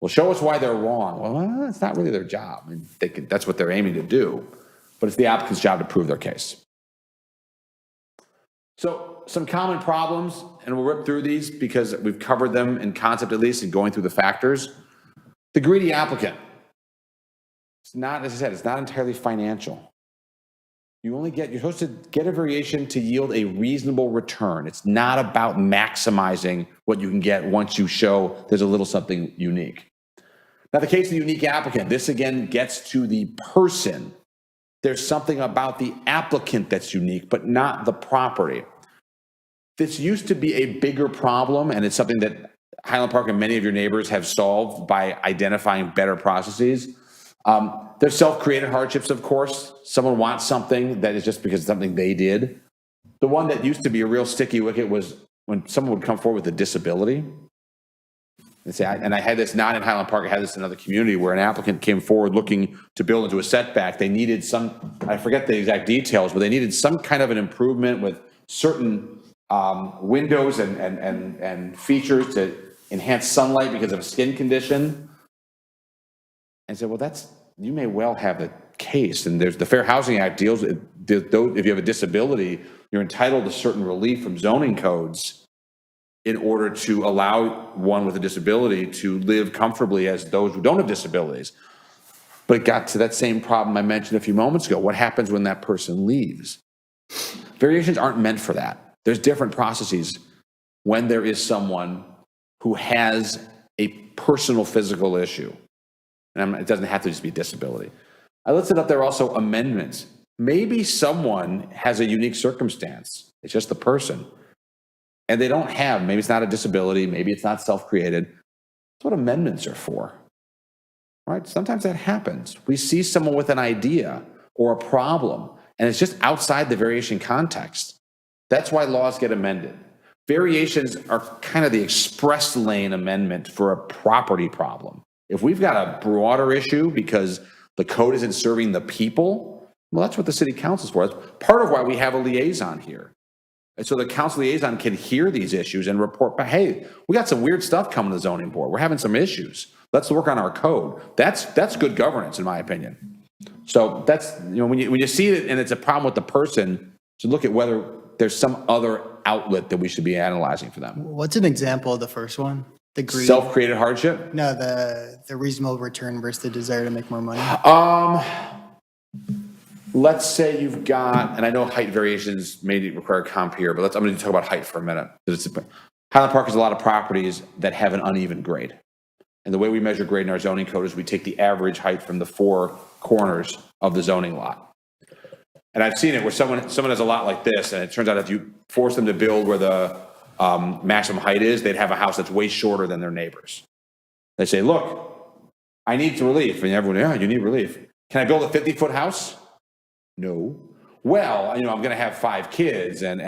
Well, show us why they're wrong. Well, it's not really their job. I mean, that's what they're aiming to do. But it's the applicant's job to prove their case. So some common problems, and we'll rip through these because we've covered them in concept at least and going through the factors. The greedy applicant. It's not, as I said, it's not entirely financial. You're supposed to get a variation to yield a reasonable return. It's not about maximizing what you can get once you show there's a little something unique. Now, the case of the unique applicant, this again gets to the person. There's something about the applicant that's unique, but not the property. This used to be a bigger problem, and it's something that Highland Park and many of your neighbors have solved by identifying better processes. There's self-created hardships, of course. Someone wants something that is just because it's something they did. The one that used to be a real sticky wicket was when someone would come forward with a disability. And I had this not in Highland Park, I had this in another community where an applicant came forward looking to build into a setback. They needed I forget the exact details, but they needed some kind of an improvement with certain windows and features to enhance sunlight because of a skin condition. And said, well, you may well have the case. And there's the Fair Housing Act deals with, if you have a disability, you're entitled to certain relief from zoning codes in order to allow one with a disability to live comfortably as those who don't have disabilities. But it got to that same problem I mentioned a few moments ago. What happens when that person leaves? Variations aren't meant for that. There's different processes when there is someone who has a personal physical issue. And it doesn't have to just be disability. I listed up there also amendments. Maybe someone has a unique circumstance. It's just the person. And they don't have, maybe it's not a disability, maybe it's not self-created. That's what amendments are for. right? Sometimes that happens. We see someone with an idea or a problem, and it's just outside the variation context. That's why laws get amended. Variations are kind of the express lane amendment for a property problem. If we've got a broader issue because the code isn't serving the people, well, that's what the city council's for. That's part of why we have a liaison here. And so the council liaison can hear these issues and report back, hey, we got some weird stuff coming to the zoning board. We're having some issues. Let's work on our code. That's good governance, in my opinion. So that's, when you see it and it's a problem with the person, to look at whether there's some other outlet that we should be analyzing for them. What's an example of the first one? The greed? Self-created hardship? No, the reasonable return versus the desire to make more money. Let's say you've got, and I know height variations may require comp here, but I'm going to talk about height for a minute. Highland Park has a lot of properties that have an uneven grade. And the way we measure grade in our zoning code is we take the average height from the four corners of the zoning lot. And I've seen it where someone has a lot like this, and it turns out if you force them to build where the maximum height is, they'd have a house that's way shorter than their neighbors. They say, look, I need relief. And everyone, yeah, you need relief. Can I build a 50-foot house? No. Well, I'm going to have 5 kids and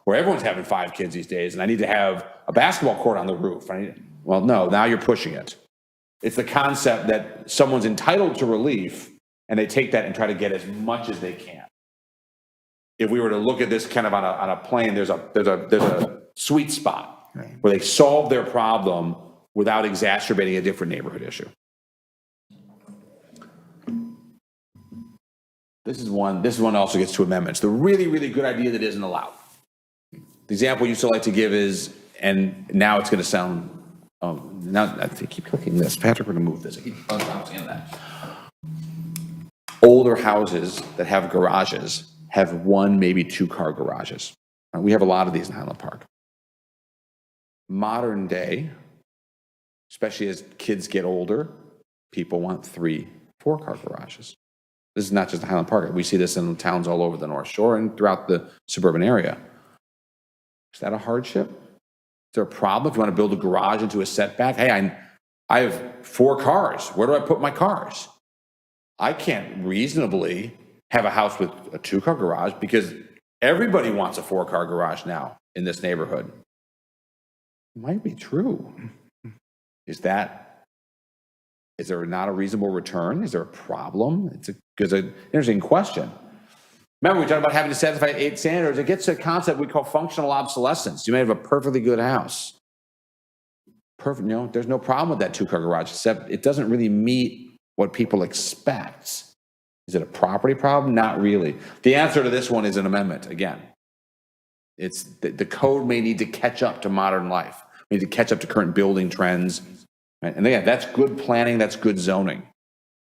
where everyone's having 5 kids these days, and I need to have a basketball court on the roof. Well, no, now you're pushing it. It's the concept that someone's entitled to relief, and they take that and try to get as much as they can. If we were to look at this kind of on a plane, there's a sweet spot where they solve their problem without exacerbating a different neighborhood issue. This is one also gets to amendments. The really, really good idea that isn't allowed. The example you used to like to give is, and now it's going to sound, now I think keep clicking this. Patrick, we're going to move this. I keep bouncing on that. Older houses that have garages have 1, maybe 2 car garages. We have a lot of these in Highland Park. Modern day, especially as kids get older, people want 3, 4 car garages. This is not just Highland Park. We see this in towns all over the North Shore and throughout the suburban area. Is that a hardship? Is there a problem if you want to build a garage into a setback? Hey, I have 4 cars. Where do I put my cars? I can't reasonably have a house with a 2-car garage because everybody wants a 4-car garage now in this neighborhood. It might be true. Is there not a reasonable return? Is there a problem? It's an interesting question. Remember, we talked about having to satisfy 8 standards. It gets to a concept we call functional obsolescence. You may have a perfectly good house. There's no problem with that 2-car garage, except it doesn't really meet what people expect. Is it a property problem? Not really. The answer to this one is an amendment, again. It's the code may need to catch up to modern life. We need to catch up to current building trends. Right? And again, that's good planning, that's good zoning.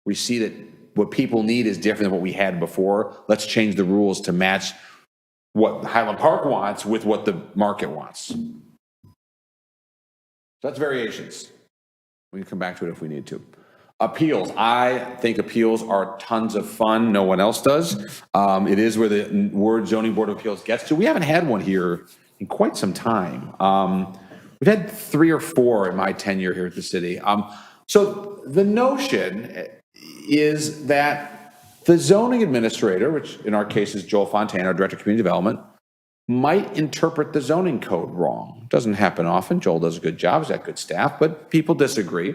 We see that what people need is different than what we had before. Let's change the rules to match what Highland Park wants with what the market wants. So that's variations. We can come back to it if we need to. Appeals. I think appeals are tons of fun. No one else does. It is where the word zoning board of appeals gets to. We haven't had one here in quite some time. We've had 3 or 4 in my tenure here at the city. So the notion is that the zoning administrator, which in our case is Joel Fontaine, our Director of Community Development, might interpret the zoning code wrong. It doesn't happen often. Joel does a good job. He's got good staff, but people disagree.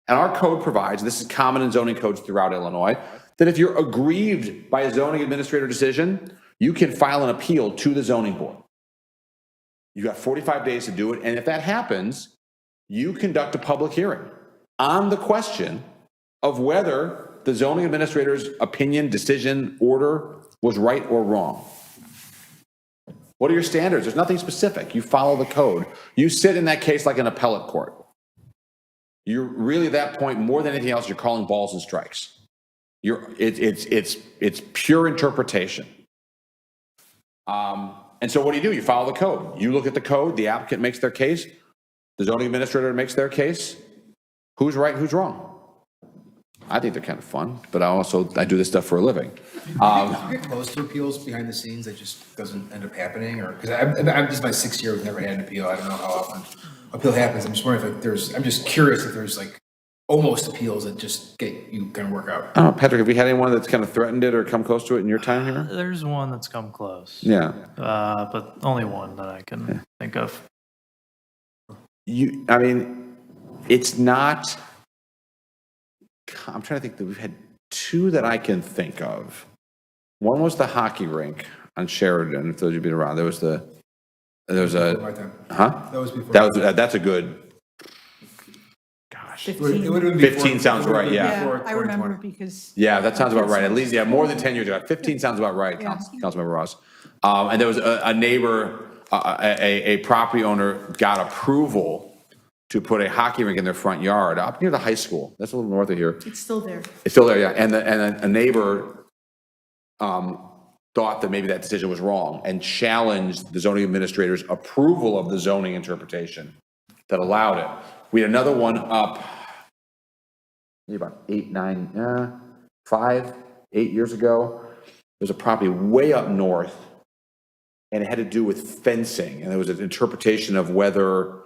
And our code provides, this is common in zoning codes throughout Illinois, that if you're aggrieved by a zoning administrator decision, you can file an appeal to the zoning board. You got 45 days to do it. And if that happens, you conduct a public hearing on the question of whether the zoning administrator's opinion, decision, order was right or wrong. What are your standards? There's nothing specific. You follow the code. You sit in that case like an appellate court. You're really at that point, more than anything else, you're calling balls and strikes. It's pure interpretation. And so what do? You follow the code. You look at the code, the applicant makes their case, the zoning administrator makes their case. Who's right, who's wrong? I think they're kind of fun, but I do this stuff for a living. You get close to appeals behind the scenes that just doesn't end up happening, or because I'm just my 6th year, we've never had an appeal. I don't know how often appeal happens. I'm just wondering if I'm just curious if there's like almost appeals that just you can work out. I don't know, Patrick, have we had anyone that's kind of threatened it or come close to it in your time here? There's one that's come close. Yeah. But only one that I can think of. I mean, it's not, I'm trying to think that we've had two that I can think of. One was the hockey rink on Sheridan, if those of you have been around. There was My time. huh? That was before. That's a good, gosh. 15. It would have been 15 sounds right, yeah. Yeah, Before I remember 2020. because. Yeah, that sounds about right. At least, yeah, more than 10 years ago. 15 sounds about right, Yeah. Councilmember Ross. And there was a neighbor, a property owner got approval to put a hockey rink in their front yard up near the high school. That's a little north of here. It's still there. It's still there, yeah. And a neighbor thought that maybe that decision was wrong and challenged the zoning administrator's approval of the zoning interpretation that allowed it. We had another one up maybe about 8 years ago. There's a property way up north, and it had to do with fencing, and there was an interpretation of whether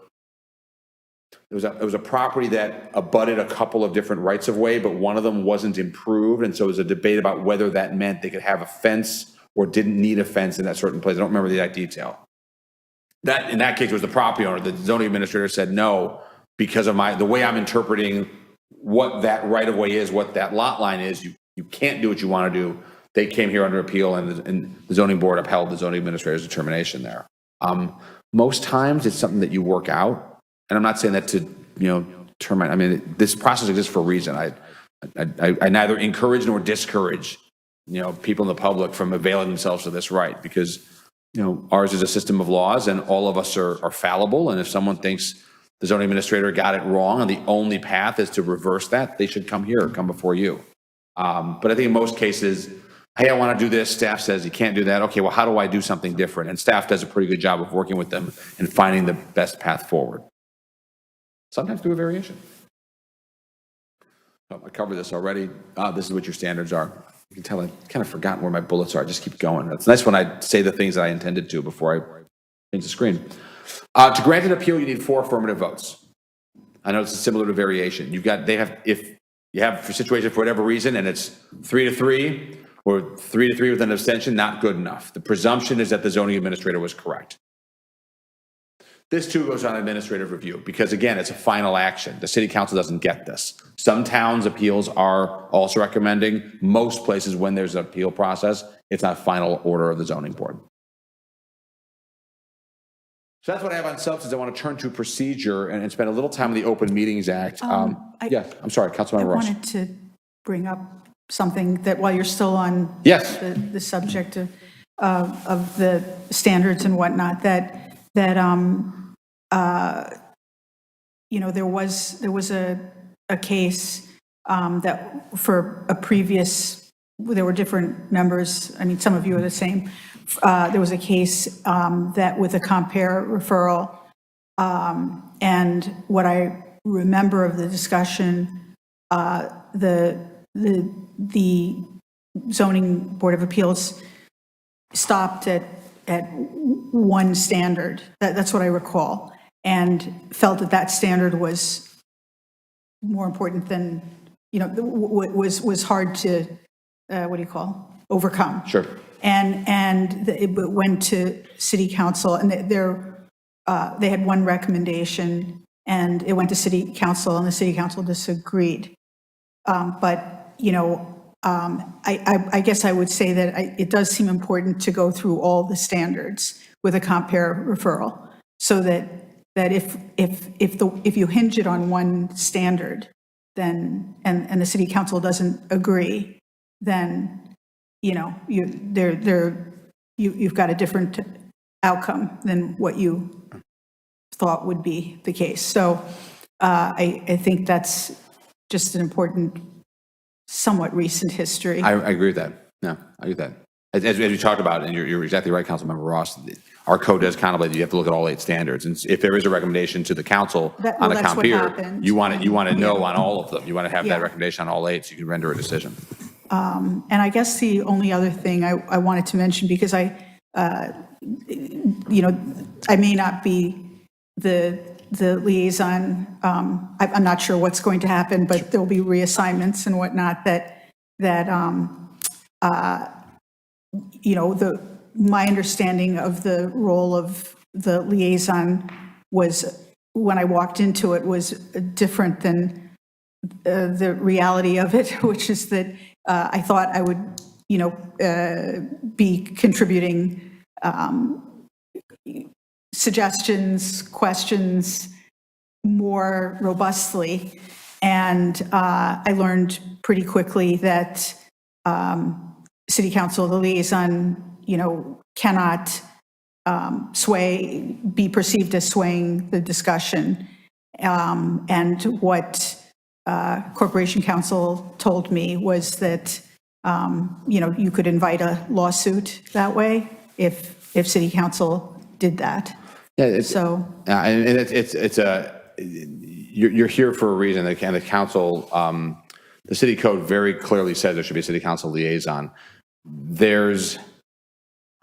it was a property that abutted a couple of different rights of way, but one of them wasn't improved, and so it was a debate about whether that meant they could have a fence or didn't need a fence in that certain place. I don't remember the exact detail. That in that case was the property owner. The zoning administrator said no, because of the way I'm interpreting what that right of way is, what that lot line is. You can't do what you want to do. They came here under appeal, and the zoning board upheld the zoning administrator's determination there. Most times it's something that you work out, and I'm not saying that to termite. I mean, this process exists for a reason. I neither encourage nor discourage people in the public from availing themselves of this right, because ours is a system of laws, and all of us are fallible. And if someone thinks the zoning administrator got it wrong and the only path is to reverse that, they should come here or come before you. But I think in most cases, hey, I want to do this. Staff says you can't do that. Okay, well, how do I do something different? And staff does a pretty good job of working with them and finding the best path forward. Sometimes do a variation. Oh, I covered this already. This is what your standards are. You can tell I kind of forgotten where my bullets are. I just keep going. It's nice when I say the things that I intended to before I change the screen. To grant an appeal, you need 4 affirmative votes. I know it's similar to variation. If you have a situation for whatever reason and it's 3-3 or 3-3 with an abstention, not good enough. The presumption is that the zoning administrator was correct. This too goes on administrative review because, again, it's a final action. The city council doesn't get this. Some towns' appeals are also recommending. Most places, when there's an appeal process, it's not final order of the zoning board. So that's what I have on substance. I want to turn to procedure and spend a little time on the Open Meetings Act. Yes, I'm sorry, Councilmember Ross. I wanted to bring up something that while you're still on Yes. the subject of the standards and whatnot, that there was a case that for a previous, there were different members, I mean, some of you are the same. There was a case that with a compare referral, and what I remember of the discussion, the zoning board of appeals stopped at one standard. That's what I recall, and felt that standard was more important than, was hard to, overcome. Sure. And it went to city council, and they had one recommendation, and it went to city council, and the city council disagreed. But I guess I would say that it does seem important to go through all the standards with a compare referral, so that if you hinge it on one standard, then and the city council doesn't agree, then you've got a different outcome than what you thought would be the case. So I think that's just an important, somewhat recent history. I agree with that. No, I agree with that. As we talked about, and you're exactly right, Councilmember Ross, our code does contemplate that you have to look at all 8 standards. And if there is a recommendation to the council on a that's what compare, happened. you want to know on all of them. You want to have Yeah. that recommendation on all 8 so you can render a decision. And I guess the only other thing I wanted to mention, because I may not be the the liaison, I'm not sure what's going to happen, but there'll be reassignments and whatnot my understanding of the role of the liaison was, when I walked into it, was different than the reality of it, which is that I thought I would, be contributing suggestions, questions more robustly. And I learned pretty quickly that City Council, the liaison, cannot be perceived as swaying the discussion. And what Corporation Counsel told me was that, you could invite a lawsuit that way if City Council did that. Yeah, So. You're here for a reason. The council, the city code very clearly says there should be a city council liaison. There's,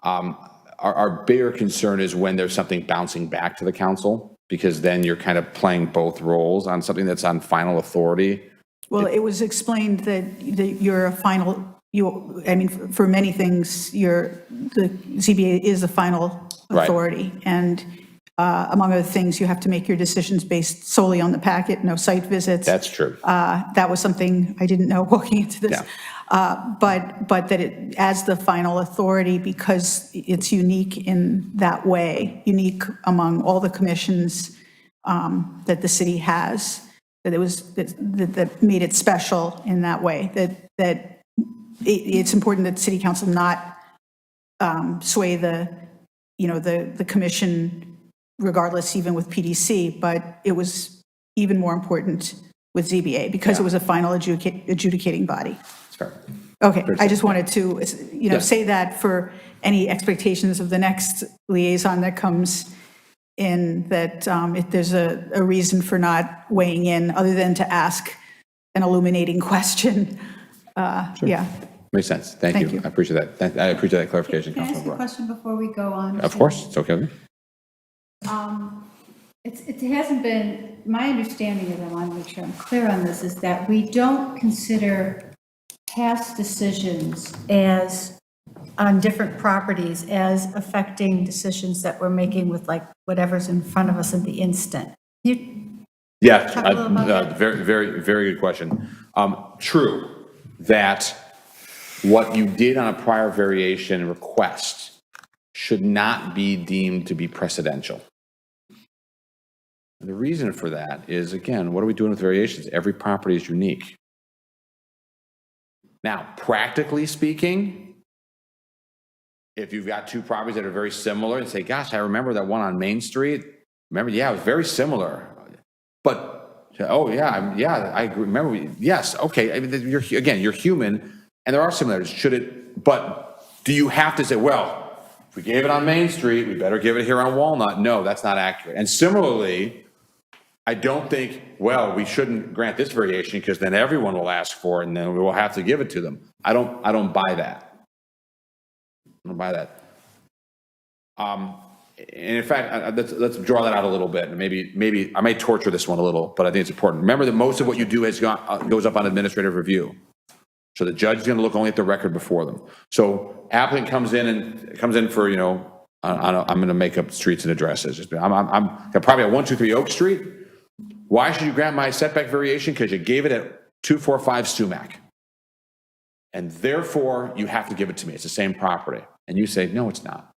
our bigger concern is when there's something bouncing back to the council, because then you're kind of playing both roles on something that's on final authority. Well, it was explained that you're a final, for many things, the ZBA is a final authority. Right. And among other things, you have to make your decisions based solely on the packet, no site visits. That's true. That was something I didn't know walking into this. Yeah. But that it, as the final authority, because it's unique in that way, unique among all the commissions that the city has, that made it special in that way, that it's important that City Council not sway the commission, regardless, even with PDC, but it was even more important with ZBA because it was a final adjudicating body. That's fair. Okay, I just wanted to, say that for any expectations of the next liaison that comes in, that if there's a reason for not weighing in other than to ask an illuminating question. Sure. Yeah. Makes sense. Thank you. I appreciate that. I appreciate that clarification. Can I ask a question before we go on? Of course, it's okay. It hasn't been, my understanding, and I want to make sure I'm clear on this, is that we don't consider past decisions on different properties as affecting decisions that we're making with like whatever's in front of us in the instant. Yeah, Talk a little about that. very, very, very good question. True that what you did on a prior variation request should not be deemed to be precedential. And the reason for that is, again, what are we doing with variations? Every property is unique. Now, practically speaking, if you've got two properties that are very similar and say, gosh, I remember that one on Main Street. Remember, yeah, it was very similar. But, oh, yeah, I remember. Yes, okay. I mean, you're human, and there are similarities. But do you have to say, well, if we gave it on Main Street, we better give it here on Walnut? No, that's not accurate. And similarly, I don't think, well, we shouldn't grant this variation because then everyone will ask for it and then we will have to give it to them. I don't buy that. I don't buy that. And in fact, let's draw that out a little bit. And maybe I may torture this one a little, but I think it's important. Remember that most of what you do goes up on administrative review. So the judge is going to look only at the record before them. So applicant comes in for, I'm going to make up streets and addresses. I'm probably at 123 Oak Street. Why should you grant my setback variation? Because you gave it at 245 Sumac. And therefore, you have to give it to me. It's the same property. And you say, no, it's not.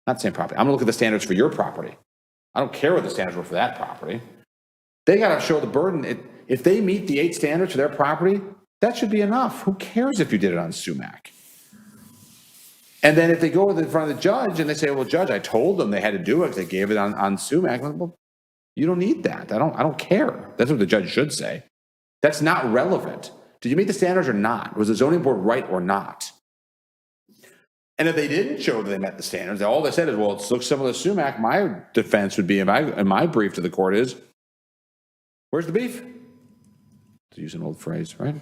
Not the same property. I'm going to look at the standards for your property. I don't care what the standards were for that property. They got to show the burden. If they meet the 8 standards for their property, that should be enough. Who cares if you did it on Sumac? And then if they go in front of the judge and they say, well, judge, I told them they had to do it because they gave it on Sumac. Well, you don't need that. I don't care. That's what the judge should say. That's not relevant. Did you meet the standards or not? Was the zoning board right or not? And if they didn't show that they met the standards, all they said is, well, it looks similar to Sumac. My defense would be, in my brief to the court is, where's the beef? To use an old phrase, right?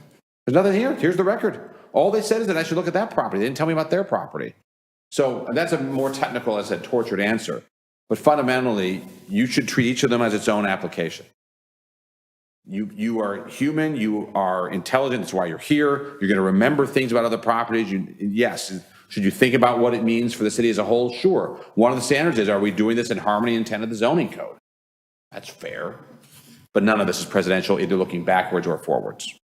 There's nothing here. Here's the record. All they said is that I should look at that property. They didn't tell me about their property. So that's a more technical, as I said, tortured answer. But fundamentally, you should treat each of them as its own application. You are human, you are intelligent, that's why you're here. You're going to remember things about other properties. Yes, should you think about what it means for the city as a whole? Sure. One of the standards is, are we doing this in harmony and intent of the zoning code? That's fair. But none of this is presidential, either looking backwards or forwards.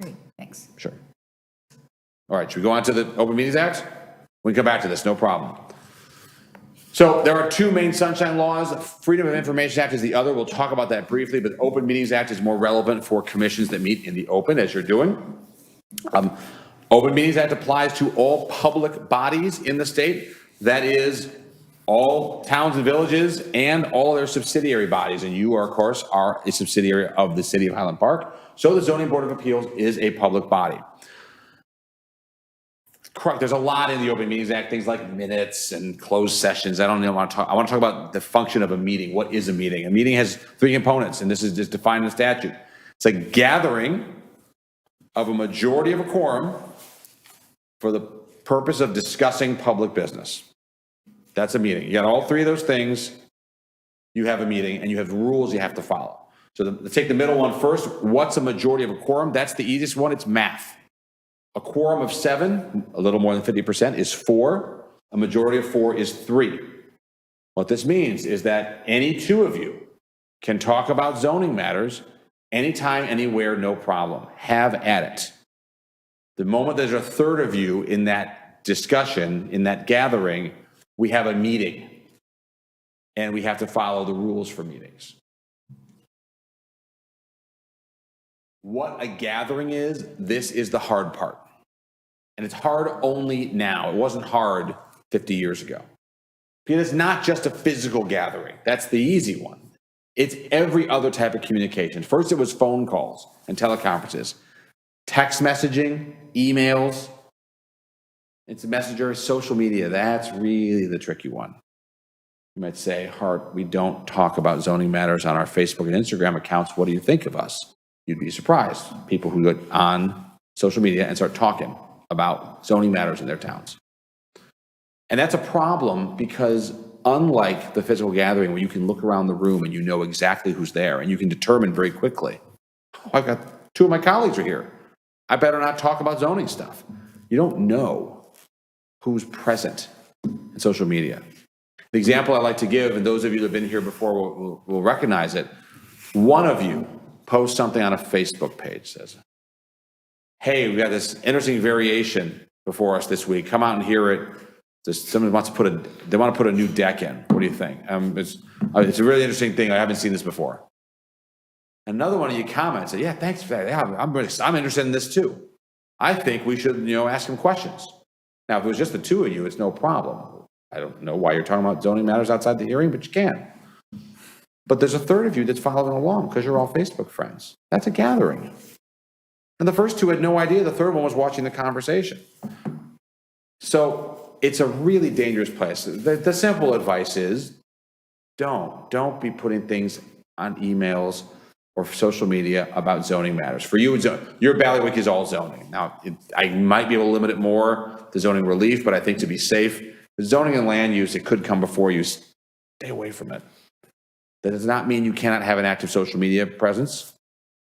Great, thanks. Sure. All right, should we go on to the Open Meetings Act? We can come back to this, no problem. So there are two main sunshine laws. Freedom of Information Act is the other. We'll talk about that briefly, but Open Meetings Act is more relevant for commissions that meet in the open, as you're doing. Open Meetings Act applies to all public bodies in the state. That is all towns and villages and all their subsidiary bodies. And you are, of course, are a subsidiary of the city of Highland Park. So the Zoning Board of Appeals is a public body. Correct. There's a lot in the Open Meetings Act, things like minutes and closed sessions. I don't even want to talk. I want to talk about the function of a meeting. What is a meeting? A meeting has three components, and this is just defined in statute. It's a gathering of a majority of a quorum for the purpose of discussing public business. That's a meeting. You got all three of those things. You have a meeting, and you have rules you have to follow. So let's take the middle one first. What's a majority of a quorum? That's the easiest one. It's math. A quorum of 7, a little more than 50%, is 4. A majority of 4 is 3. What this means is that any two of you can talk about zoning matters anytime, anywhere, no problem. Have at it. The moment there's a third of you in that discussion, in that gathering, we have a meeting. And we have to follow the rules for meetings. What a gathering is, this is the hard part. And it's hard only now. It wasn't hard 50 years ago. Because it's not just a physical gathering. That's the easy one. It's every other type of communication. First, it was phone calls and teleconferences, text messaging, emails. It's a messenger, social media. That's really the tricky one. You might say, Hart, we don't talk about zoning matters on our Facebook and Instagram accounts. What do you think of us? You'd be surprised. People who get on social media and start talking about zoning matters in their towns. And that's a problem because unlike the physical gathering where you can look around the room and you know exactly who's there and you can determine very quickly, oh, I've got 2 of my colleagues are here. I better not talk about zoning stuff. You don't know who's present in social media. The example I like to give, and those of you that have been here before will recognize it, one of you post something on a Facebook page, says, hey, we got this interesting variation before us this week. Come out and hear it. Someone wants to put a new deck in. What do you think? It's a really interesting thing. I haven't seen this before. Another one of you comments, yeah, thanks for that. Yeah, I'm interested in this too. I think we should, ask some questions. Now, if it was just the 2 of you, it's no problem. I don't know why you're talking about zoning matters outside the hearing, but you can. But there's a third of you that's following along because you're all Facebook friends. That's a gathering. And the first 2 had no idea the third one was watching the conversation. So it's a really dangerous place. The simple advice is don't be putting things on emails or social media about zoning matters. For you, your bailiwick is all zoning. Now, I might be able to limit it more to zoning relief, but I think to be safe, the zoning and land use, it could come before you. Stay away from it. That does not mean you cannot have an active social media presence.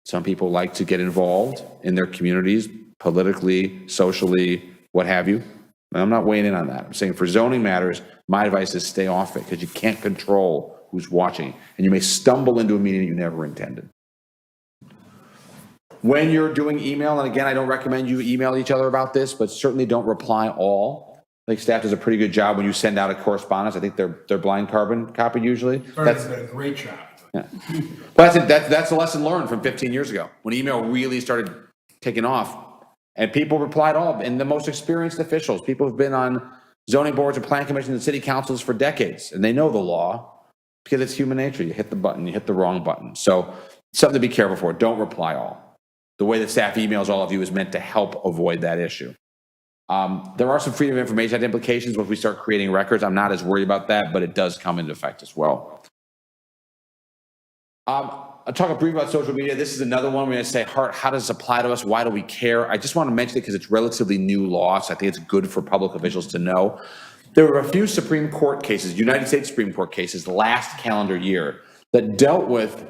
Some people like to get involved in their communities, politically, socially, what have you. And I'm not weighing in on that. I'm saying for zoning matters, my advice is stay off it because you can't control who's watching. And you may stumble into a meeting that you never intended. When you're doing email, and again, I don't recommend you email each other about this, but certainly don't reply all. I think staff does a pretty good job when you send out a correspondence. I think they're blind carbon copied usually. That's a great job. Yeah. But that's a lesson learned from 15 years ago when email really started taking off and people replied all, and the most experienced officials, people who've been on zoning boards and plan commissions and city councils for decades, and they know the law because it's human nature. You hit the button, you hit the wrong button. So something to be careful for. Don't reply all. The way that staff emails all of you is meant to help avoid that issue. There are some Freedom of Information Act implications once we start creating records. I'm not as worried about that, but it does come into effect as well. I'll talk briefly about social media. This is another one where I say, Hart, how does this apply to us? Why do we care? I just want to mention it because it's relatively new law, so I think it's good for public officials to know. There were a few Supreme Court cases, United States Supreme Court cases last calendar year that dealt with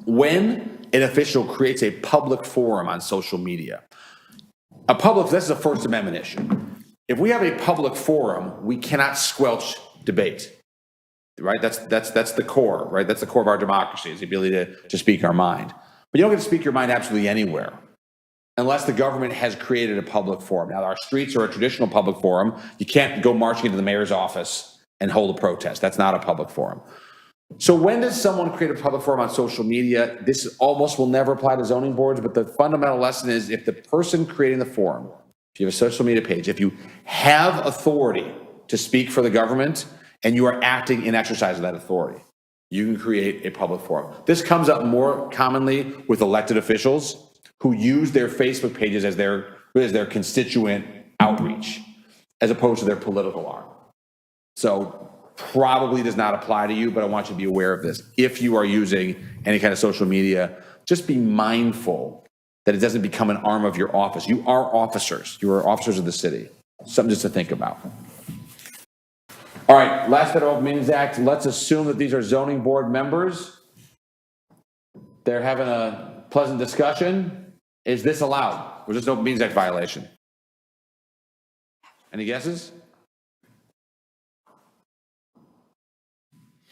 when an official creates a public forum on social media. This is a First Amendment issue. If we have a public forum, we cannot squelch debate, right? That's the core, right? That's the core of our democracy, is the ability to speak our mind. But you don't get to speak your mind absolutely anywhere unless the government has created a public forum. Now, our streets are a traditional public forum. You can't go marching into the mayor's office and hold a protest. That's not a public forum. So when does someone create a public forum on social media? This almost will never apply to zoning boards, but the fundamental lesson is if the person creating the forum, if you have a social media page, if you have authority to speak for the government and you are acting in exercise of that authority, you can create a public forum. This comes up more commonly with elected officials who use their Facebook pages as their constituent outreach, as opposed to their political arm. So probably does not apply to you, but I want you to be aware of this. If you are using any kind of social media, just be mindful that it doesn't become an arm of your office. You are officers. You are officers of the city. Something just to think about. All right, last bit of Open Meetings Act. Let's assume that these are zoning board members. They're having a pleasant discussion. Is this allowed? Or is this an Open Meetings Act violation? Any guesses?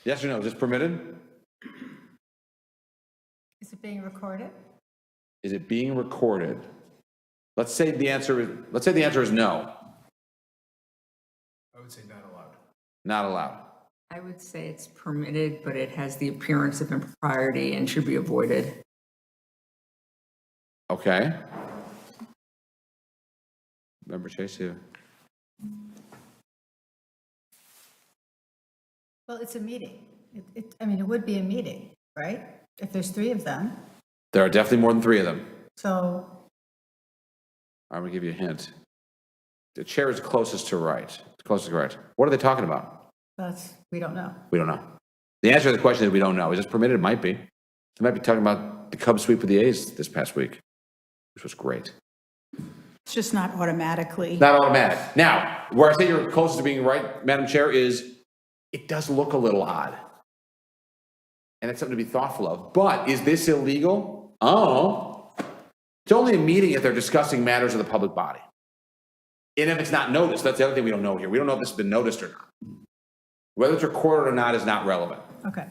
Yes or no? Is this permitted? Is it being recorded? Is it being recorded? Let's say the answer is no. I would say not allowed. Not allowed. I would say it's permitted, but it has the appearance of impropriety and should be avoided. Okay. Member Chase, who? Well, it's a meeting. I mean, it would be a meeting, right? If there's 3 of them. There are definitely more than 3 of them. So I'm going to give you a hint. The chair is closest to right. Closest to right. What are they talking about? we don't know. We don't know. The answer to the question is we don't know. Is this permitted? It might be. They might be talking about the Cubs sweep of the A's this past week, which was great. It's just not automatically. Not automatic. Now, where I say you're closest to being right, Madam Chair, is it does look a little odd. And it's something to be thoughtful of. But is this illegal? Oh, it's only a meeting if they're discussing matters of the public body. And if it's not noticed, that's the other thing we don't know here. We don't know if this has been noticed or not. Whether it's recorded or not is not relevant. Okay.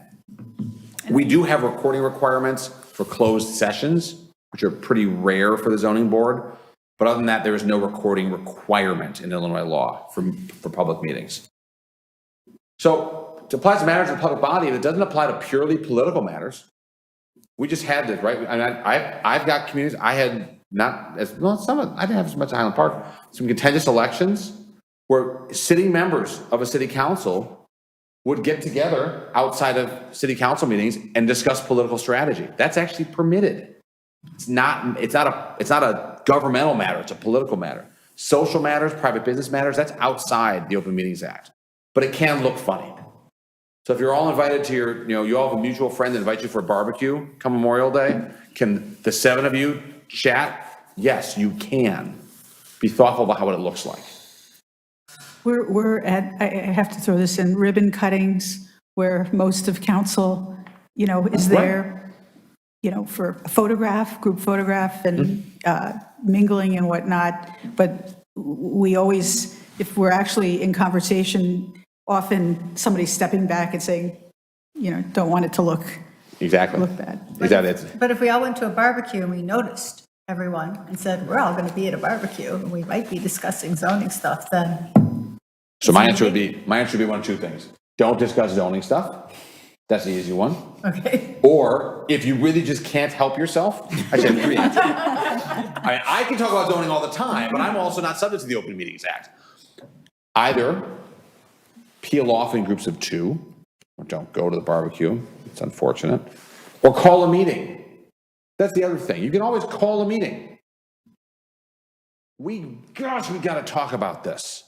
We do have recording requirements for closed sessions, which are pretty rare for the zoning board. But other than that, there is no recording requirement in Illinois law for public meetings. So it applies to matters of the public body, and it doesn't apply to purely political matters. We just had this, right? I've got communities, I had not as, well, I didn't have as much at Highland Park, some contentious elections where sitting members of a city council would get together outside of city council meetings and discuss political strategy. That's actually permitted. It's not a governmental matter, it's a political matter. Social matters, private business matters, that's outside the Open Meetings Act. But it can look funny. So if you're all invited to you all have a mutual friend that invites you for a barbecue come Memorial Day, can the 7 of you chat? Yes, you can. Be thoughtful about what it looks like. We're at, I have to throw this in, ribbon cuttings, where most of council, is there, for a photograph, group photograph, and mingling and whatnot. But we always, if we're actually in conversation, often somebody's stepping back and saying, don't want it to look Exactly. bad. Exactly. But if we all went to a barbecue and we noticed everyone and said, we're all going to be at a barbecue and we might be discussing zoning stuff, then. So my answer would be one of 2 things. Don't discuss zoning stuff. That's the easy one. Okay. Or if you really just can't help yourself, I said 3 answers. I can talk about zoning all the time, but I'm also not subject to the Open Meetings Act. Either peel off in groups of 2, or don't go to the barbecue. It's unfortunate. Or call a meeting. That's the other thing. You can always call a meeting. We got to talk about this.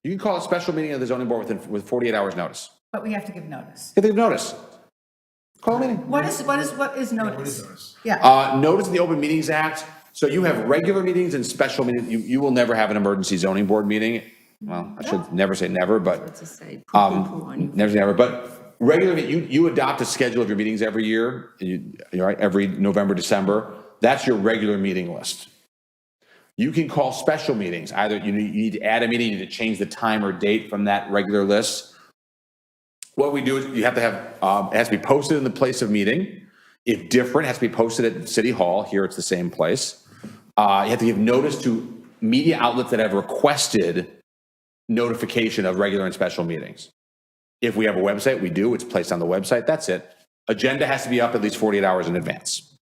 You can call a special meeting of the zoning board with 48 hours notice. But we have to give notice. If they give notice, call a meeting. What is notice? Yeah. Notice in the Open Meetings Act. So you have regular meetings and special meetings. You will never have an emergency zoning board meeting well, I should never say never, but Let's just say poo-poo-poo on you. never say never, but regularly, you adopt a schedule of your meetings every year, right, every November, December. That's your regular meeting list. You can call special meetings. Either you need to add a meeting, you need to change the time or date from that regular list. What we do is you have to have, it has to be posted in the place of meeting. If different, it has to be posted at City Hall. Here it's the same place. You have to give notice to media outlets that have requested notification of regular and special meetings. If we have a website, we do. It's placed on the website. That's it. Agenda has to be up at least 48 hours in advance.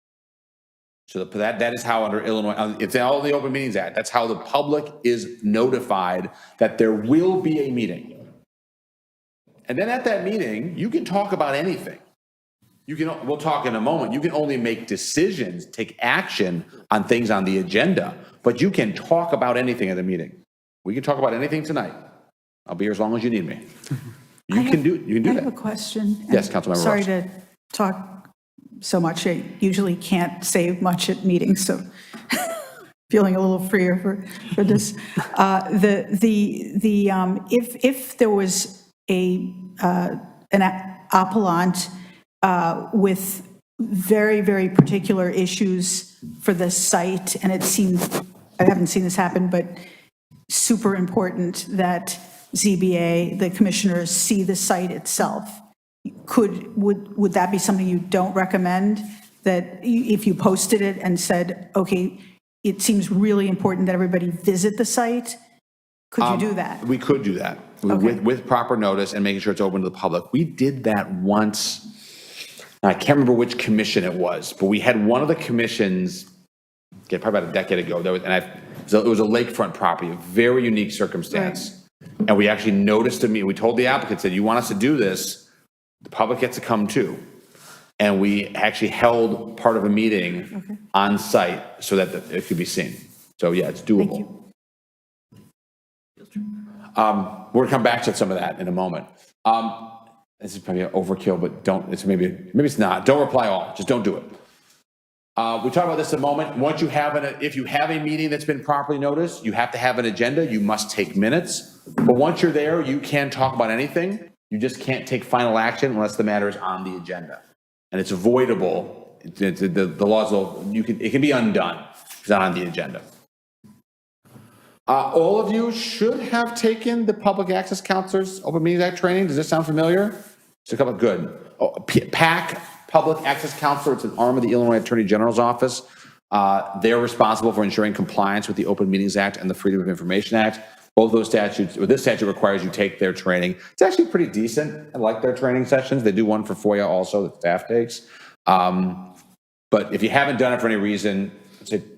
So that is how under Illinois, it's in all the Open Meetings Act. That's how the public is notified that there will be a meeting. And then at that meeting, you can talk about anything. We'll talk in a moment. You can only make decisions, take action on things on the agenda, but you can talk about anything at the meeting. We can talk about anything tonight. I'll be here as long as you need me. You can do I have a that. question. Yes, Councilmember Sorry Ross. to talk so much. I usually can't say much at meetings, so feeling a little freer for this. If there was an appellant with very, very particular issues for the site, and it seemed, I haven't seen this happen, but super important that ZBA, the commissioners, see the site itself. Would that be something you don't recommend? That if you posted it and said, okay, it seems really important that everybody visit the site, could you do that? We could do that with proper notice and making sure it's open to the public. We did that once. I can't remember which commission it was, but we had one of the commissions, probably about a decade ago. It was a lakefront property, a very unique circumstance. Right. And we actually noticed to me, we told the applicant, said, you want us to do this, the public gets to come too. And we actually held part of a meeting on site so that it could be seen. So yeah, it's doable. Thank you. We're gonna come back to some of that in a moment. This is probably an overkill, but maybe it's not. Don't reply all, just don't do it. We talk about this in a moment. Once you have if you have a meeting that's been properly noticed, you have to have an agenda. You must take minutes. But once you're there, you can talk about anything. You just can't take final action unless the matter is on the agenda. And it's avoidable. The laws it can be undone if it's not on the agenda. All of you should have taken the Public Access Counselors Open Meetings Act training. Does this sound familiar? Just a couple of good. PAC, Public Access Counselor, it's an arm of the Illinois Attorney General's office. They're responsible for ensuring compliance with the Open Meetings Act and the Freedom of Information Act. Both those statutes, or this statute requires you take their training. It's actually pretty decent. I like their training sessions. They do one for FOIA also that staff takes. But if you haven't done it for any reason,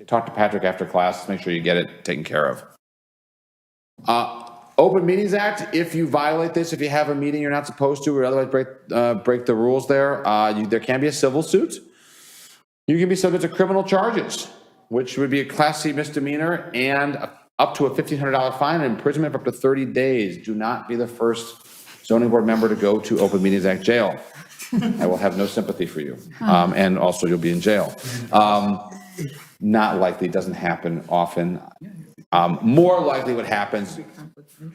talk to Patrick after class. Make sure you get it taken care of. Open Meetings Act, if you violate this, if you have a meeting you're not supposed to or otherwise break the rules there can be a civil suit. You can be subject to criminal charges, which would be a Class C misdemeanor and up to a $1,500 fine and imprisonment for up to 30 days. Do not be the first zoning board member to go to Open Meetings Act jail. I will have no sympathy for you. And also you'll be in jail. Not likely, it doesn't happen often. More likely what happens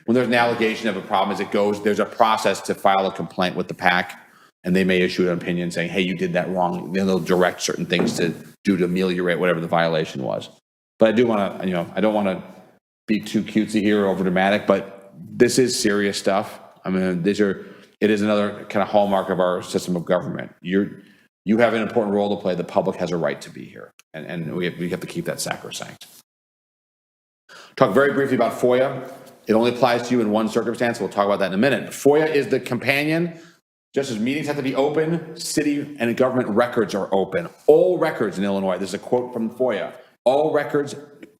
when there's an allegation of a problem is there's a process to file a complaint with the PAC, and they may issue an opinion saying, hey, you did that wrong. Then they'll direct certain things to do to ameliorate whatever the violation was. But I do want to, I don't want to be too cutesy here or over dramatic, but this is serious stuff. I mean, it is another kind of hallmark of our system of government. You have an important role to play. The public has a right to be here, and we have to keep that sacrosanct. Talk very briefly about FOIA. It only applies to you in one circumstance. We'll talk about that in a minute. FOIA is the companion. Just as meetings have to be open, city and government records are open. All records in Illinois, this is a quote from FOIA, all records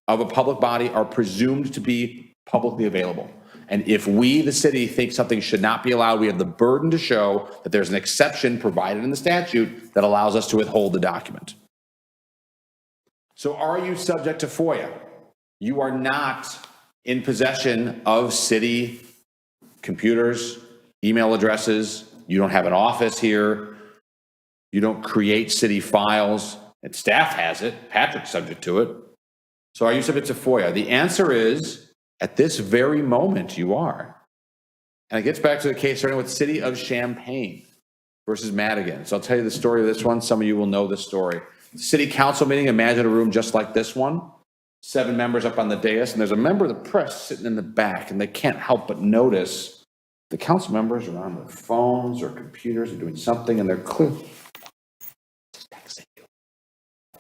of a public body are presumed to be publicly available. And if we, the city, think something should not be allowed, we have the burden to show that there's an exception provided in the statute that allows us to withhold the document. So are you subject to FOIA? You are not in possession of city computers, email addresses. You don't have an office here. You don't create city files. And staff has it. Patrick's subject to it. So are you subject to FOIA? The answer is At this very moment, you are. And it gets back to the case starting with City of Champaign versus Madigan. So I'll tell you the story of this one. Some of you will know this story. City council meeting, imagine a room just like this one. 7 members up on the dais, and there's a member of the press sitting in the back, and they can't help but notice the council members are on their phones or computers or doing something, and they're clearly texting you.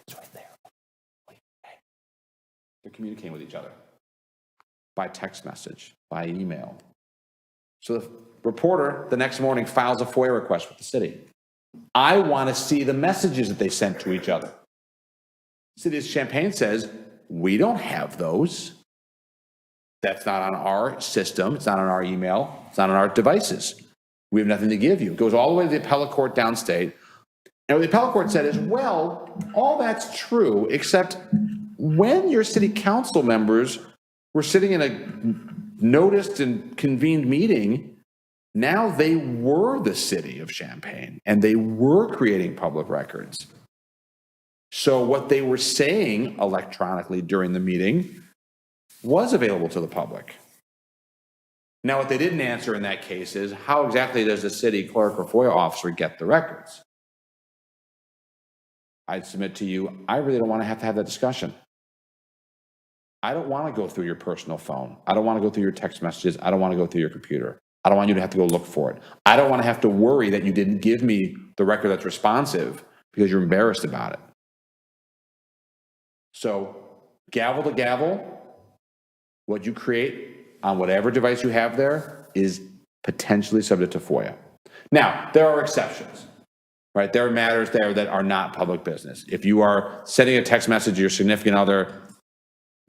It's right there. Wait, hey. They're communicating with each other by text message, by email. So the reporter the next morning files a FOIA request with the city. I want to see the messages that they sent to each other. City of Champaign says, we don't have those. That's not on our system. It's not on our email. It's not on our devices. We have nothing to give you. It goes all the way to the appellate court downstate. And what the appellate court said is, well, all that's true, except when your city council members were sitting in a noticed and convened meeting, now they were the City of Champaign and they were creating public records. So what they were saying electronically during the meeting was available to the public. Now, what they didn't answer in that case is, how exactly does the city clerk or FOIA officer get the records? I'd submit to you, I really don't want to have that discussion. I don't want to go through your personal phone. I don't want to go through your text messages. I don't want to go through your computer. I don't want you to have to go look for it. I don't want to have to worry that you didn't give me the record that's responsive because you're embarrassed about it. So, gavel to gavel, what you create on whatever device you have there is potentially subject to FOIA. Now, there are exceptions, right? There are matters there that are not public business. If you are sending a text message to your significant other,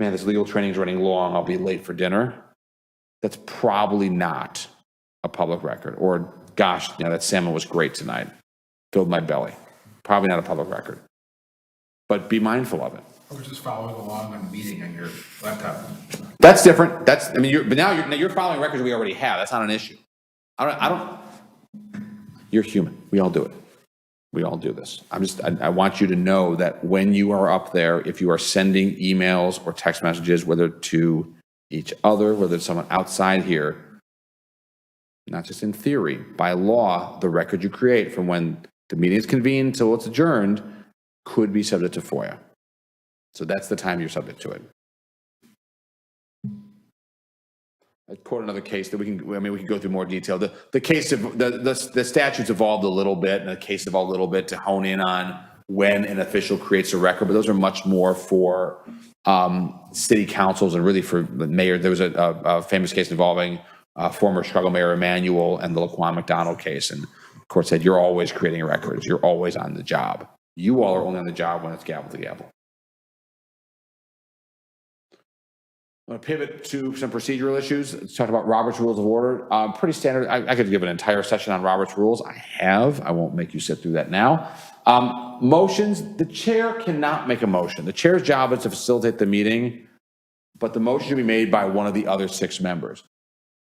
man, this legal training is running long, I'll be late for dinner, that's probably not a public record. Or, gosh, you know, that salmon was great tonight, filled my belly. Probably not a public record. But be mindful of it. I was just following along on the meeting on your laptop. That's different. That's, I mean, but now you're following records we already have. That's not an issue. I don't, you're human. We all do it. We all do this. I want you to know that when you are up there, if you are sending emails or text messages, whether to each other, whether it's someone outside here, not just in theory, by law, the record you create from when the meeting is convened till it's adjourned could be subject to FOIA. So that's the time you're subject to it. I'd quote another case that we can go through more detail. The case of the statutes evolved a little bit, and the case evolved a little bit to hone in on when an official creates a record, but those are much more for city councils and really for the mayor. There was a famous case involving former Chicago Mayor Emanuel and the Laquan McDonald case, and the court said, you're always creating records. You're always on the job. You all are only on the job when it's gavel to gavel. I'm going to pivot to some procedural issues. Let's talk about Robert's Rules of Order. Pretty standard. I could give an entire session on Robert's Rules. I won't make you sit through that now. Motions, the chair cannot make a motion. The chair's job is to facilitate the meeting, but the motion should be made by one of the other 6 members.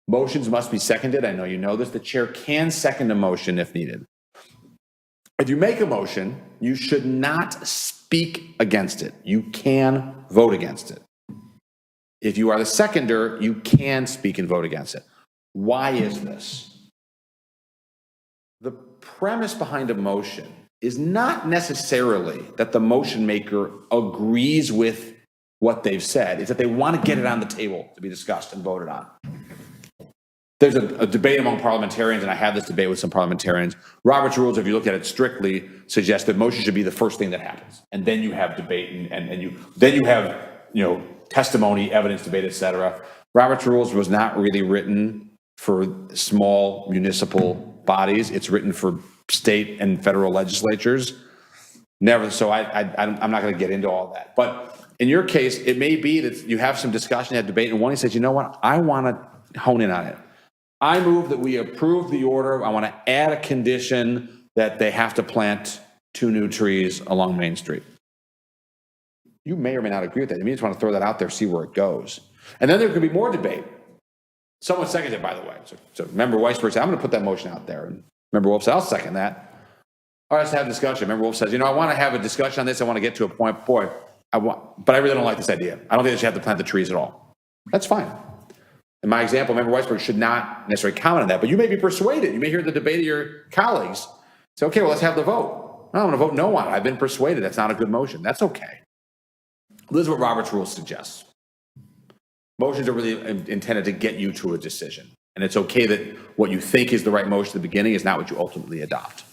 Motions must be seconded. I know you know this. The chair can second a motion if needed. If you make a motion, you should not speak against it. You can vote against it. If you are the seconder, you can speak and vote against it. Why is this? The premise behind a motion is not necessarily that the motion maker agrees with what they've said. It's that they want to get it on the table to be discussed and voted on. There's a debate among parliamentarians, and I had this debate with some parliamentarians. Robert's Rules, if you look at it strictly, suggest that motion should be the first thing that happens. And then you have debate and you have, testimony, evidence, debate, etc. Robert's Rules was not really written for small municipal bodies. It's written for state and federal legislatures. So I'm not going to get into all that. But in your case, it may be that you have some discussion, have debate, and one says, you know what, I want to hone in on it. I move that we approve the order. I want to add a condition that they have to plant 2 new trees along Main Street. You may or may not agree with that. You just want to throw that out there, see where it goes. And then there could be more debate. Someone seconded it, by the way. So Member Weisberg said, I'm going to put that motion out there. And Member Wolf said, I'll second that. All right, let's have a discussion. Member Wolf says, I want to have a discussion on this. I want to get to a point. But I really don't like this idea. I don't think they should have to plant the trees at all. That's fine. In my example, Member Weisberg should not necessarily comment on that, but you may be persuaded. You may hear the debate of your colleagues. Say, okay, well, let's have the vote. No, I'm going to vote no on it. I've been persuaded. That's not a good motion. That's okay. This is what Robert's rule suggests. Motions are really intended to get you to a decision. And it's okay that what you think is the right motion at the beginning is not what you ultimately adopt.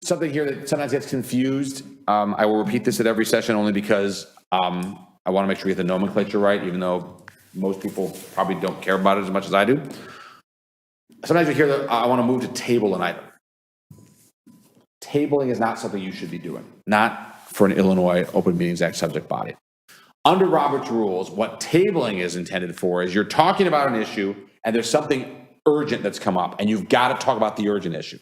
Something here that sometimes gets confused. I will repeat this at every session only because I want to make sure we get the nomenclature right, even though most people probably don't care about it as much as I do. Sometimes you hear that I want to move to table an item. Tabling is not something you should be doing, not for an Illinois Open Meetings Act subject body. Under Robert's rules, what tabling is intended for is you're talking about an issue and there's something urgent that's come up and you've got to talk about the urgent issue.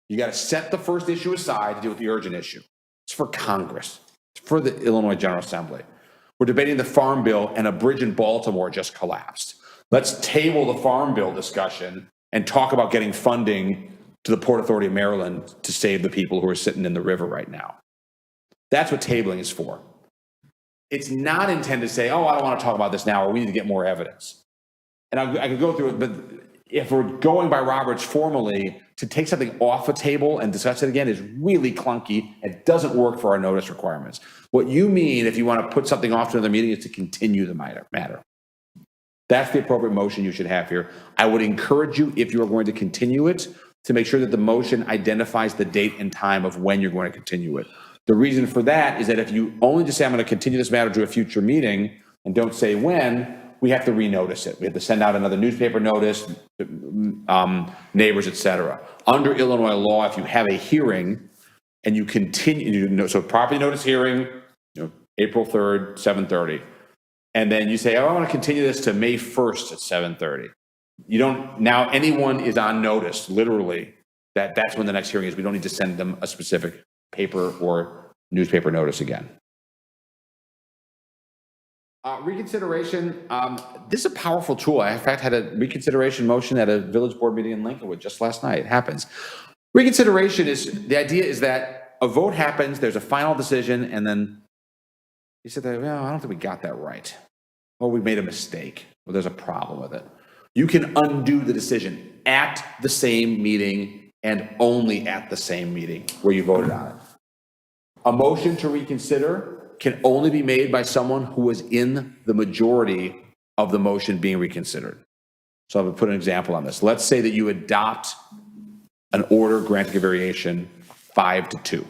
You got to set the first issue aside to deal with the urgent issue. It's for Congress. It's for the Illinois General Assembly. We're debating the Farm Bill and a bridge in Baltimore just collapsed. Let's table the Farm Bill discussion and talk about getting funding to the Port Authority of Maryland to save the people who are sitting in the river right now. That's what tabling is for. It's not intended to say, oh, I don't want to talk about this now, or we need to get more evidence. And I could go through it, but if we're going by Roberts formally, to take something off a table and discuss it again is really clunky. It doesn't work for our notice requirements. What you mean, if you want to put something off to another meeting, is to continue the matter. That's the appropriate motion you should have here. I would encourage you, if you are going to continue it, to make sure that the motion identifies the date and time of when you're going to continue it. The reason for that is that if you only just say, I'm going to continue this matter to a future meeting and don't say when, we have to renotice it. We have to send out another newspaper notice, neighbors, et cetera. Under Illinois law, if you have a hearing and you continue, so properly notice hearing, April 3rd, 7:30. And then you say, oh, I want to continue this to May 1st at 7:30. You don't, now anyone is on notice, literally, that's when the next hearing is. We don't need to send them a specific paper or newspaper notice again. Reconsideration, this is a powerful tool. I, in fact, had a reconsideration motion at a village board meeting in Lincolnwood just last night. It happens. Reconsideration is, the idea is that a vote happens, there's a final decision, and then you said, well, I don't think we got that right. Oh, we made a mistake. Well, there's a problem with it. You can undo the decision at the same meeting and only at the same meeting where you voted on it. A motion to reconsider can only be made by someone who was in the majority of the motion being reconsidered. So I'm going to put an example on this. Let's say that you adopt an order granting a variation 5-2.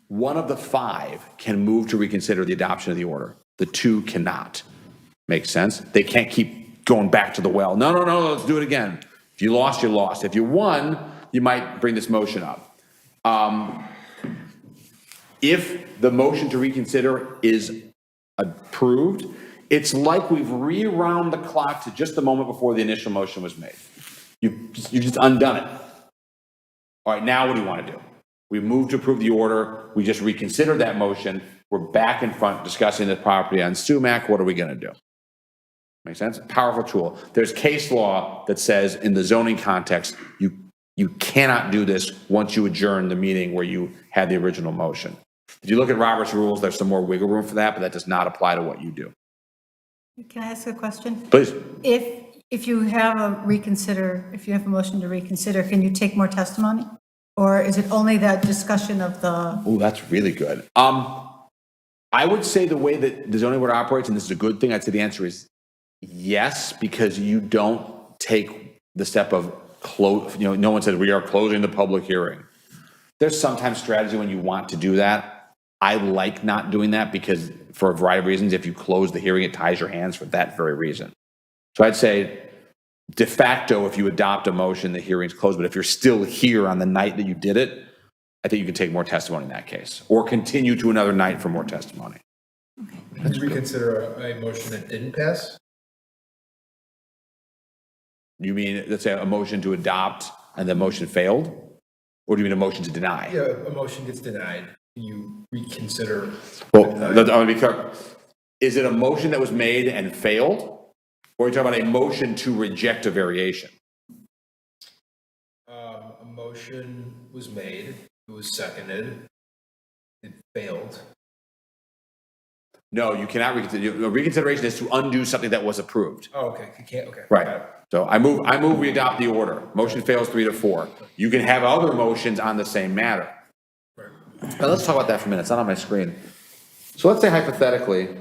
One of the 5 can move to reconsider the adoption of the order. The 2 cannot. Makes sense? They can't keep going back to the well. No, let's do it again. If you lost, you lost. If you won, you might bring this motion up. If the motion to reconsider is approved, it's like we've rewound the clock to just the moment before the initial motion was made. You've just undone it. All right, now what do you want to do? We moved to approve the order. We just reconsidered that motion. We're back in front discussing the property on Sumac. What are we going to do? Make sense? Powerful tool. There's case law that says in the zoning context, you cannot do this once you adjourn the meeting where you had the original motion. If you look at Robert's rules, there's some more wiggle room for that, but that does not apply to what you do. Can I ask a question? Please. If you have a motion to reconsider, can you take more testimony? Or is it only that discussion of the? Oh, that's really good. I would say the way that the zoning board operates, and this is a good thing, I'd say the answer is yes, because you don't take the step of close, no one says we are closing the public hearing. There's sometimes strategy when you want to do that. I like not doing that because for a variety of reasons, if you close the hearing, it ties your hands for that very reason. So I'd say de facto, if you adopt a motion, the hearing's closed, but if you're still here on the night that you did it, I think you can take more testimony in that case, or continue to another night for more testimony. Can you reconsider a motion that didn't pass? You mean, let's say a motion to adopt and the motion failed? Or do you mean a motion to deny? Yeah, a motion gets denied. You reconsider. Well, I want to be clear. Is it a motion that was made and failed? Or are you talking about a motion to reject a variation? A motion was made, it was seconded, it failed. No, you cannot reconsider. Reconsideration is to undo something that was approved. Oh, okay, you can't, okay. Right. So I move we adopt the order. Motion fails 3-4. You can have other motions on the same matter. Now, let's talk about that for a minute. It's not on my screen. So let's say hypothetically,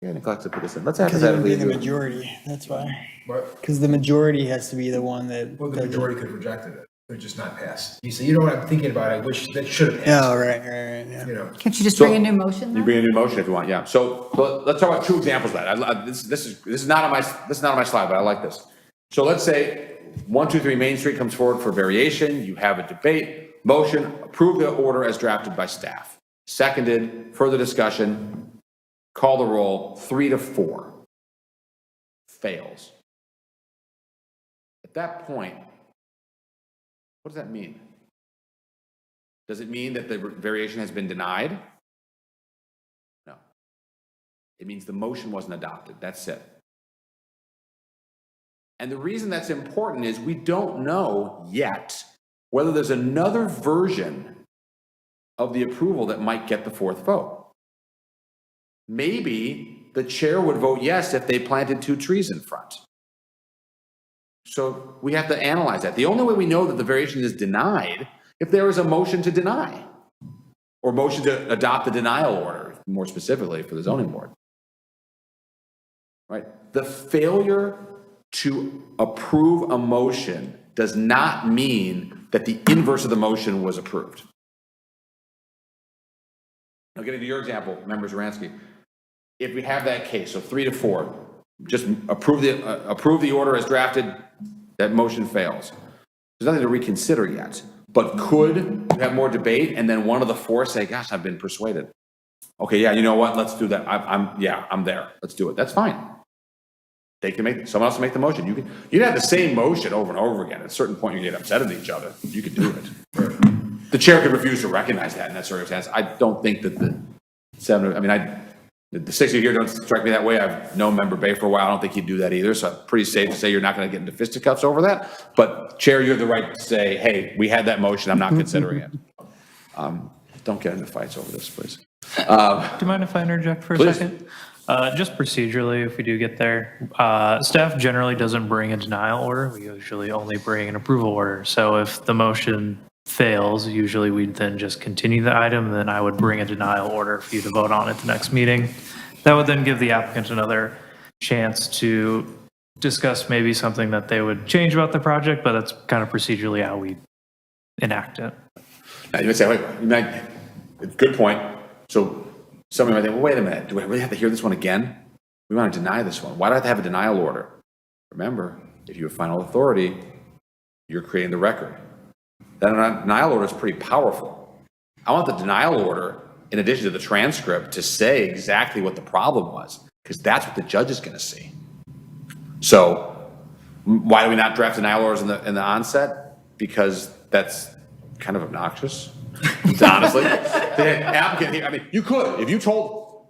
yeah, neglect to put this in. Let's say Because it would be hypothetically. the majority, that's why. What? Because the majority has to be the one that. Well, the majority could have rejected it, but just not passed. You say, you know what I'm thinking about, I wish that should have passed, Oh, right, yeah. you know? Can't you just bring a new motion You then? bring a new motion if you want, yeah. So let's talk about 2 examples of that. This is not on my slide, but I like this. So let's say 123 Main Street comes forward for variation. You have a debate, motion, approve the order as drafted by staff. Seconded, further discussion, call the roll, 3-4. Fails. At that point, what does that mean? Does it mean that the variation has been denied? No. It means the motion wasn't adopted. That's it. And the reason that's important is we don't know yet whether there's another version of the approval that might get the 4th vote. Maybe the chair would vote yes if they planted 2 trees in front. So we have to analyze that. The only way we know that the variation is denied if there is a motion to deny or motion to adopt the denial order, more specifically for the zoning board. Right? The failure to approve a motion does not mean that the inverse of the motion was approved. Now, getting to your example, Member Zaransky, if we have that case, so 3-4, just approve the order as drafted, that motion fails. There's nothing to reconsider yet, but could you have more debate and then one of the 4 say, gosh, I've been persuaded. Okay, yeah, you know what, let's do that. I'm there, let's do it. That's fine. They can someone else can make the motion. You can have the same motion over and over again. At a certain point, you get upset at each other. You can do it. The chair could refuse to recognize that in that circumstance. I don't think that the 6 of you here don't strike me that way. I've known Member Bay for a while. I don't think he'd do that either. So I'm pretty safe to say you're not going to get into fisticuffs over that. But Chair, you have the right to say, hey, we had that motion. I'm not considering it. Don't get into fights over this, please. Do you mind if I interject for a Please. second? Just procedurally, if we do get there, staff generally doesn't bring a denial order. We usually only bring an approval order. So if the motion fails, usually we'd then just continue the item, and then I would bring a denial order for you to vote on at the next meeting. That would then give the applicant another chance to discuss maybe something that they would change about the project, but that's kind of procedurally how we enact it. Now, you might say, wait, good point. So somebody might think, well, wait a minute. Do I really have to hear this one again? We want to deny this one. Why do I have to have a denial order? Remember, if you have final authority, you're creating the record. That denial order is pretty powerful. I want the denial order, in addition to the transcript, to say exactly what the problem was, because that's what the judge is going to see. So why do we not draft denial orders in the onset? Because that's kind of obnoxious, honestly. The applicant here, I mean, you could, if you told,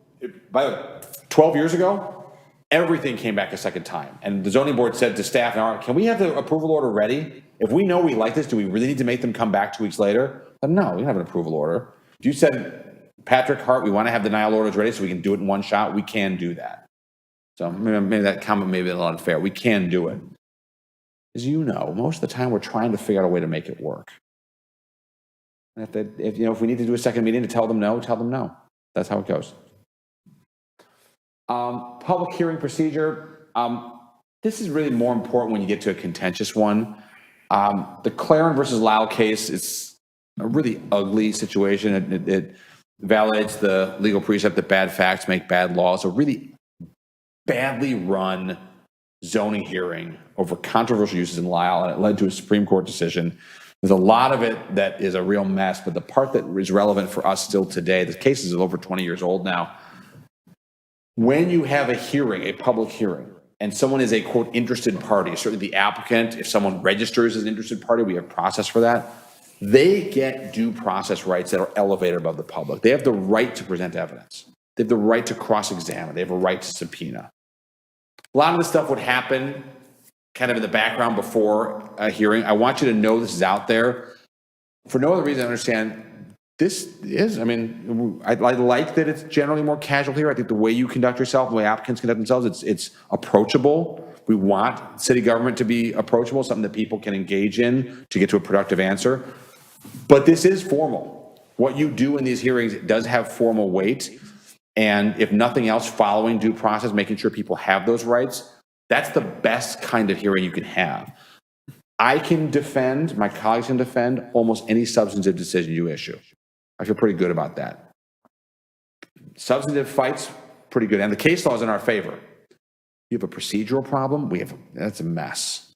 by the way, 12 years ago, everything came back a second time. And the zoning board said to staff, can we have the approval order ready? If we know we like this, do we really need to make them come back 2 weeks later? But no, we don't have an approval order. If you said, Patrick Hart, we want to have denial orders ready so we can do it in one shot, we can do that. So maybe that comment may be a little unfair. We can do it. As you know, most of the time we're trying to figure out a way to make it work. And if we need to do a second meeting to tell them no, tell them no. That's how it goes. Public hearing procedure. This is really more important when you get to a contentious one. The Claren versus Lau case is a really ugly situation. It validates the legal precept that bad facts make bad laws. A really badly run zoning hearing over controversial uses in Lyle, and it led to a Supreme Court decision. There's a lot of it that is a real mess, but the part that is relevant for us still today, the case is over 20 years old now. When you have a hearing, a public hearing, and someone is a, quote, interested party, certainly the applicant, if someone registers as an interested party, we have process for that, they get due process rights that are elevated above the public. They have the right to present evidence. They have the right to cross-examine. They have a right to subpoena. A lot of this stuff would happen kind of in the background before a hearing. I want you to know this is out there. For no other reason, I understand this is, I mean, I like that it's generally more casual here. I think the way you conduct yourself, the way applicants conduct themselves, it's approachable. We want city government to be approachable, something that people can engage in to get to a productive answer. But this is formal. What you do in these hearings does have formal weight. And if nothing else, following due process, making sure people have those rights, that's the best kind of hearing you can have. I can defend, my colleagues can defend almost any substantive decision you issue. I feel pretty good about that. Substantive fights, pretty good. And the case law is in our favor. You have a procedural problem, that's a mess.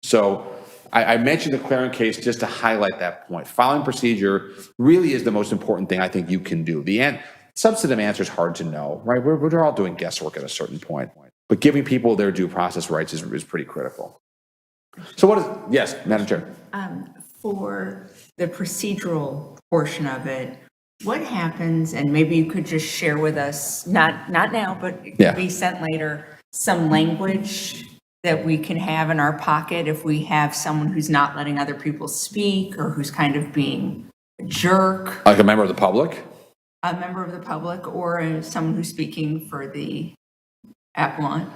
So I mentioned the Claren case just to highlight that point. Following procedure really is the most important thing I think you can do. The substantive answer is hard to know, right? We're all doing guesswork at a certain point. But giving people their due process rights is pretty critical. So yes, Madam Chair. For the procedural portion of it, what happens, and maybe you could just share with us, not now, but it could be sent later, some language that we can have in our pocket if we have someone who's not letting other people speak or who's kind of being a jerk. Like a member of the public? A member of the public or someone who's speaking for the appellant.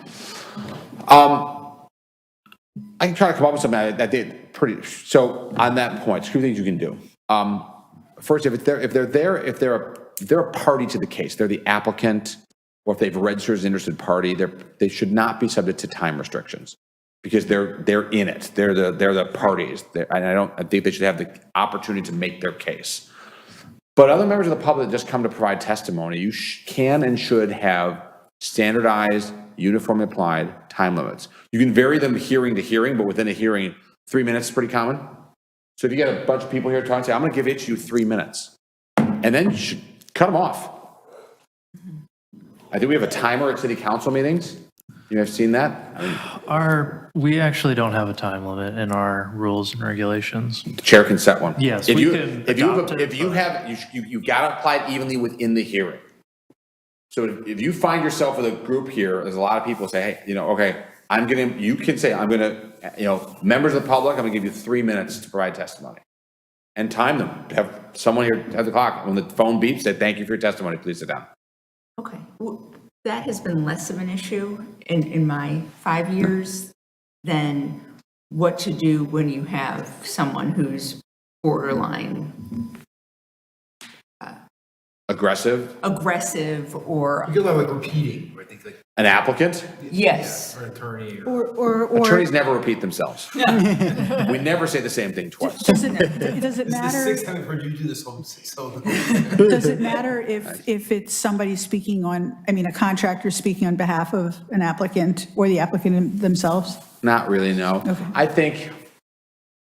I can try to come up with something that did pretty. So on that point, two things you can do. First, if they're a party to the case, they're the applicant, or if they've registered as an interested party, they should not be subject to time restrictions because they're in it. They're the parties, and I think they should have the opportunity to make their case. But other members of the public that just come to provide testimony, you can and should have standardized, uniformly applied time limits. You can vary them hearing to hearing, but within a hearing, 3 minutes is pretty common. So if you get a bunch of people here talking, say, I'm going to give each of you 3 minutes. And then you should cut them off. I think we have a timer at city council meetings. You have seen that? We actually don't have a time limit in our rules and regulations. The chair can set one. Yes, if we you can if you adopt it, if you but- have you got to apply it evenly within the hearing. So if you find yourself with a group here, there's a lot of people say, hey, okay, you can say, I'm going to, members of the public, I'm going to give you 3 minutes to provide testimony. And time them. Have someone here at the clock. When the phone beeps, say, thank you for your testimony, please sit down. Okay. Well, that has been less of an issue in my 5 years than what to do when you have someone who's borderline Aggressive. or You could have like repeating, I think like. An applicant. yes. Or an attorney. Or Attorneys never repeat themselves. We never say the same thing twice. does it This is the matter? sixth time I've heard you do this home. So Does it matter if it's somebody speaking a contractor speaking on behalf of an applicant or the applicant themselves? Not really, no. Okay. I think,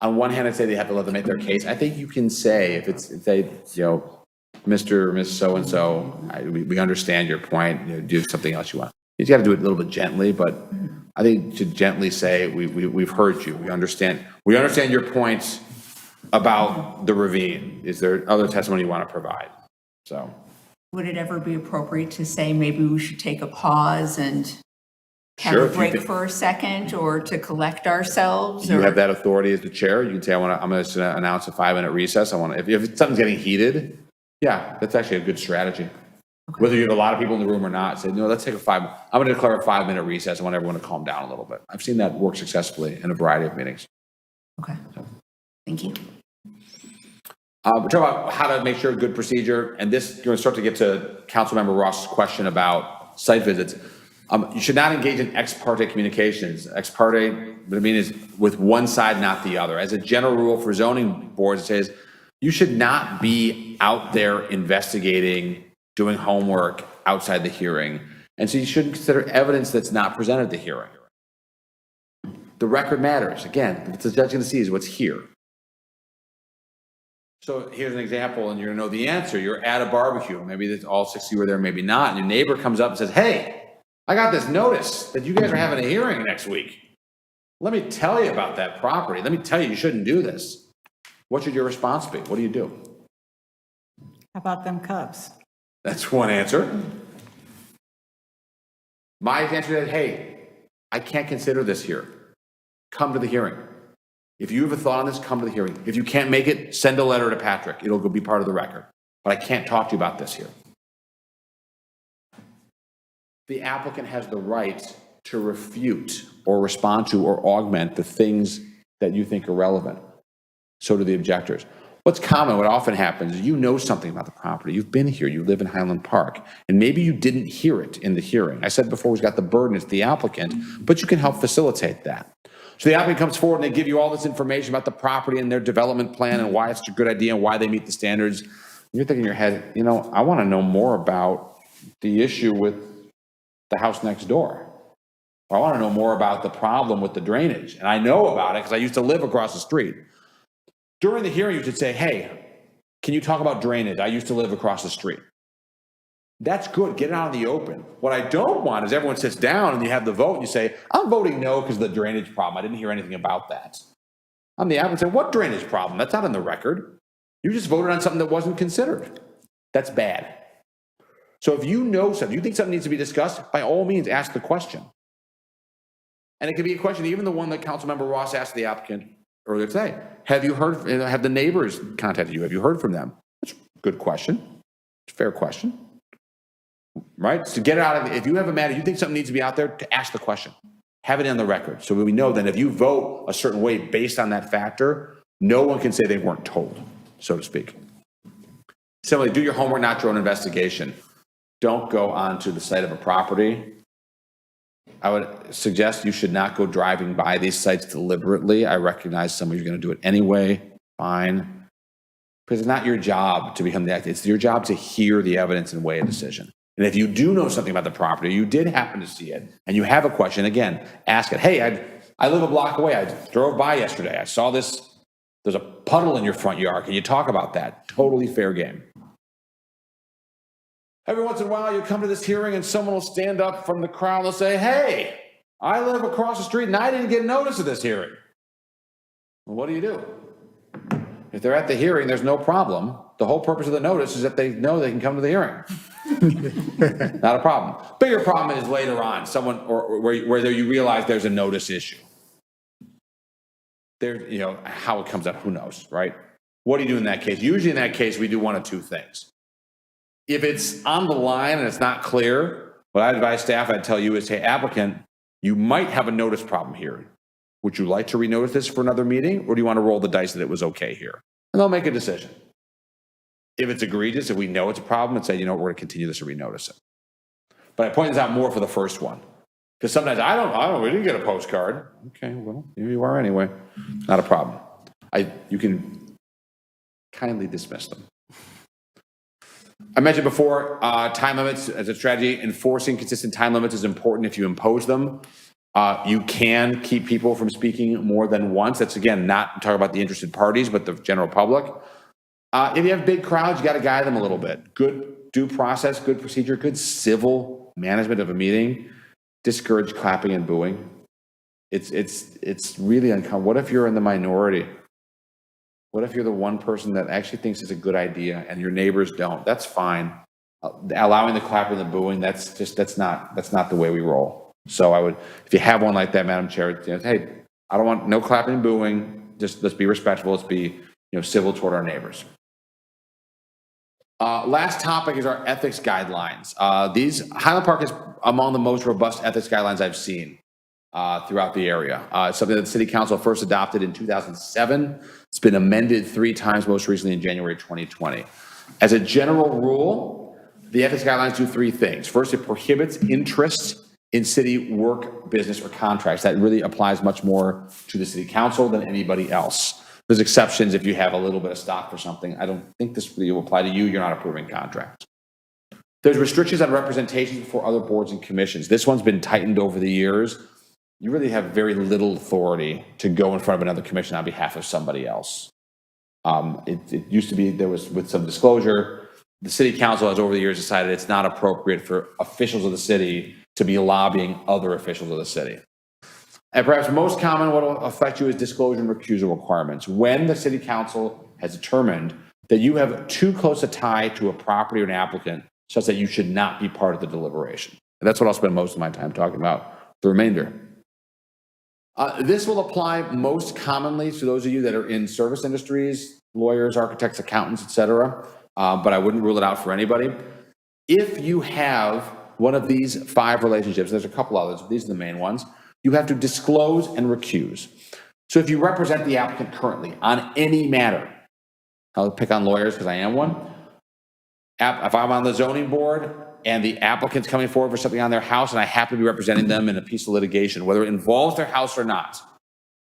on one hand, I'd say they have to let them make their case. I think you can say, if they, Mr. or Ms. So-and-so, we understand your point, do something else you want. You just got to do it a little bit gently, but I think to gently say, we've heard you, we understand your points about the ravine. Is there other testimony you want to provide? So. Would it ever be appropriate to say maybe we should take a pause and have Sure, a if you break think- for a second or to collect ourselves? You or- have that authority as the chair. You can say, I'm going to announce a 5-minute recess. If something's getting heated, yeah, that's actually a good strategy. Okay. Whether you have a lot of people in the room or not, say, no, let's take I'm going to declare a 5-minute recess. I want everyone to calm down a little bit. I've seen that work successfully in a variety of meetings. Okay. Thank you. We're talking about how to make sure a good procedure, and this, you're going to start to get to Councilmember Ross's question about site visits. You should not engage in ex parte communications. Ex parte, what I mean is with one side, not the other. As a general rule for zoning boards, it says you should not be out there investigating, doing homework outside the hearing. And so you shouldn't consider evidence that's not presented at the hearing. The record matters. Again, what the judge is going to see is what's here. So here's an example, and you're going to know the answer. You're at a barbecue. Maybe all 6 of you were there, maybe not. And your neighbor comes up and says, hey, I got this notice that you guys are having a hearing next week. Let me tell you about that property. Let me tell you shouldn't do this. What should your response be? What do you do? How about them Cubs? That's one answer. My answer is, hey, I can't consider this here. Come to the hearing. If you have a thought on this, come to the hearing. If you can't make it, send a letter to Patrick. It'll be part of the record. but I can't talk to you about this here. The applicant has the right to refute or respond to or augment the things that you think are relevant. So do the objectors. What's common, what often happens is you know something about the property. You've been here, you live in Highland Park, and maybe you didn't hear it in the hearing. I said before, we've got the burden, it's the applicant, but you can help facilitate that. So the applicant comes forward and they give you all this information about the property and their development plan and why it's a good idea and why they meet the standards. And you're thinking in your head, you know, I want to know more about the issue with the house next door. Or I want to know more about the problem with the drainage. And I know about it because I used to live across the street. During the hearing, you should say, hey, can you talk about drainage? I used to live across the street. That's good. Get it out in the open. What I don't want is everyone sits down and you have the vote and you say, I'm voting no because of the drainage problem. I didn't hear anything about that. I'm the applicant. What drainage problem? That's not in the record. You just voted on something that wasn't considered. That's bad. So if you know something, you think something needs to be discussed, by all means, ask the question. And it could be a question, even the one that Councilmember Ross asked the applicant earlier today. Have you heard, have the neighbors contacted you? Have you heard from them? That's a good question. It's a fair question. Right? So get it out of, if you have a matter, you think something needs to be out there, to ask the question. Have it on the record. So we know that if you vote a certain way based on that factor, no one can say they weren't told, so to speak. Similarly, do your homework, not your own investigation. Don't go onto the site of a property. I would suggest you should not go driving by these sites deliberately. I recognize some of you are going to do it anyway. Fine. Because it's not your job to become the actor. It's your job to hear the evidence and weigh a decision. And if you do know something about the property, you did happen to see it, and you have a question, again, ask it. Hey, I live a block away. I drove by yesterday. I saw this. There's a puddle in your front yard. Can you talk about that? Totally fair game. Every once in a while, you come to this hearing and someone will stand up from the crowd and they'll say, hey, I live across the street and I didn't get notice of this hearing. Well, what do you do? If they're at the hearing, there's no problem. The whole purpose of the notice is that they know they can come to the hearing. Not a problem. Bigger problem is later on, someone, or where you realize there's a notice issue. There, you know, how it comes up, who knows, right? What do you do in that case? Usually in that case, we do one of two things. If it's on the line and it's not clear, what I advise staff, I'd tell you is, hey, applicant, you might have a notice problem here. Would you like to renotice this for another meeting, or do you want to roll the dice that it was okay here? And they'll make a decision. If it's egregious, if we know it's a problem, and say, you know, we're going to continue this and renotice it. But I point this out more for the first one. Because sometimes we didn't get a postcard. Okay, well, here you are anyway. Not a problem. You can kindly dismiss them. I mentioned before, time limits as a strategy. Enforcing consistent time limits is important if you impose them. You can keep people from speaking more than once. That's, again, not talking about the interested parties, but the general public. If you have big crowds, you got to guide them a little bit. Good due process, good procedure, good civil management of a meeting. Discourage clapping and booing. It's really uncomfortable. What if you're in the minority? What if you're the one person that actually thinks it's a good idea and your neighbors don't? That's fine. Allowing the clapping and the booing, that's not the way we roll. So I would, if you have one like that, Madam Chair, you know, hey, I don't want no clapping and booing. Just let's be respectful. Let's be, civil toward our neighbors. Last topic is our ethics guidelines. Highland Park is among the most robust ethics guidelines I've seen throughout the area. It's something that the City Council first adopted in 2007. It's been amended 3 times, most recently in January 2020. As a general rule, the ethics guidelines do 3 things. First, it prohibits interest in city work, business, or contracts. That really applies much more to the City Council than anybody else. There's exceptions if you have a little bit of stock for something. I don't think this really will apply to you. You're not approving contracts. There's restrictions on representation for other boards and commissions. This one's been tightened over the years. You really have very little authority to go in front of another commission on behalf of somebody else. It used to be there was, with some disclosure, the City Council has over the years decided it's not appropriate for officials of the city to be lobbying other officials of the city. And perhaps most common, what will affect you is disclosure and recusal requirements. When the City Council has determined that you have too close a tie to a property or an applicant such that you should not be part of the deliberation. And that's what I'll spend most of my time talking about, the remainder. This will apply most commonly to those of you that are in service industries, lawyers, architects, accountants, etc. but I wouldn't rule it out for anybody. If you have one of these 5 relationships, there's a couple others, but these are the main ones, you have to disclose and recuse. So if you represent the applicant currently on any matter, I'll pick on lawyers because I am one. If I'm on the zoning board and the applicant's coming forward for something on their house and I happen to be representing them in a piece of litigation, whether it involves their house or not,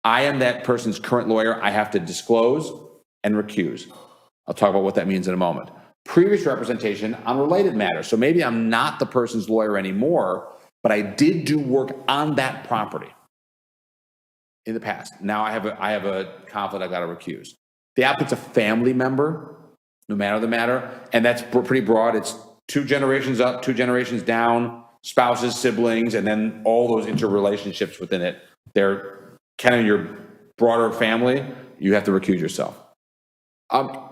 I am that person's current lawyer. I have to disclose and recuse. I'll talk about what that means in a moment. Previous representation on related matters. So maybe I'm not the person's lawyer anymore, but I did do work on that property in the past. Now I have a conflict I've got to recuse. The applicant's a family member, no matter the matter, and that's pretty broad. It's 2 generations up, 2 generations down, spouses, siblings, and then all those interrelationships within it. They're kind of your broader family. You have to recuse yourself.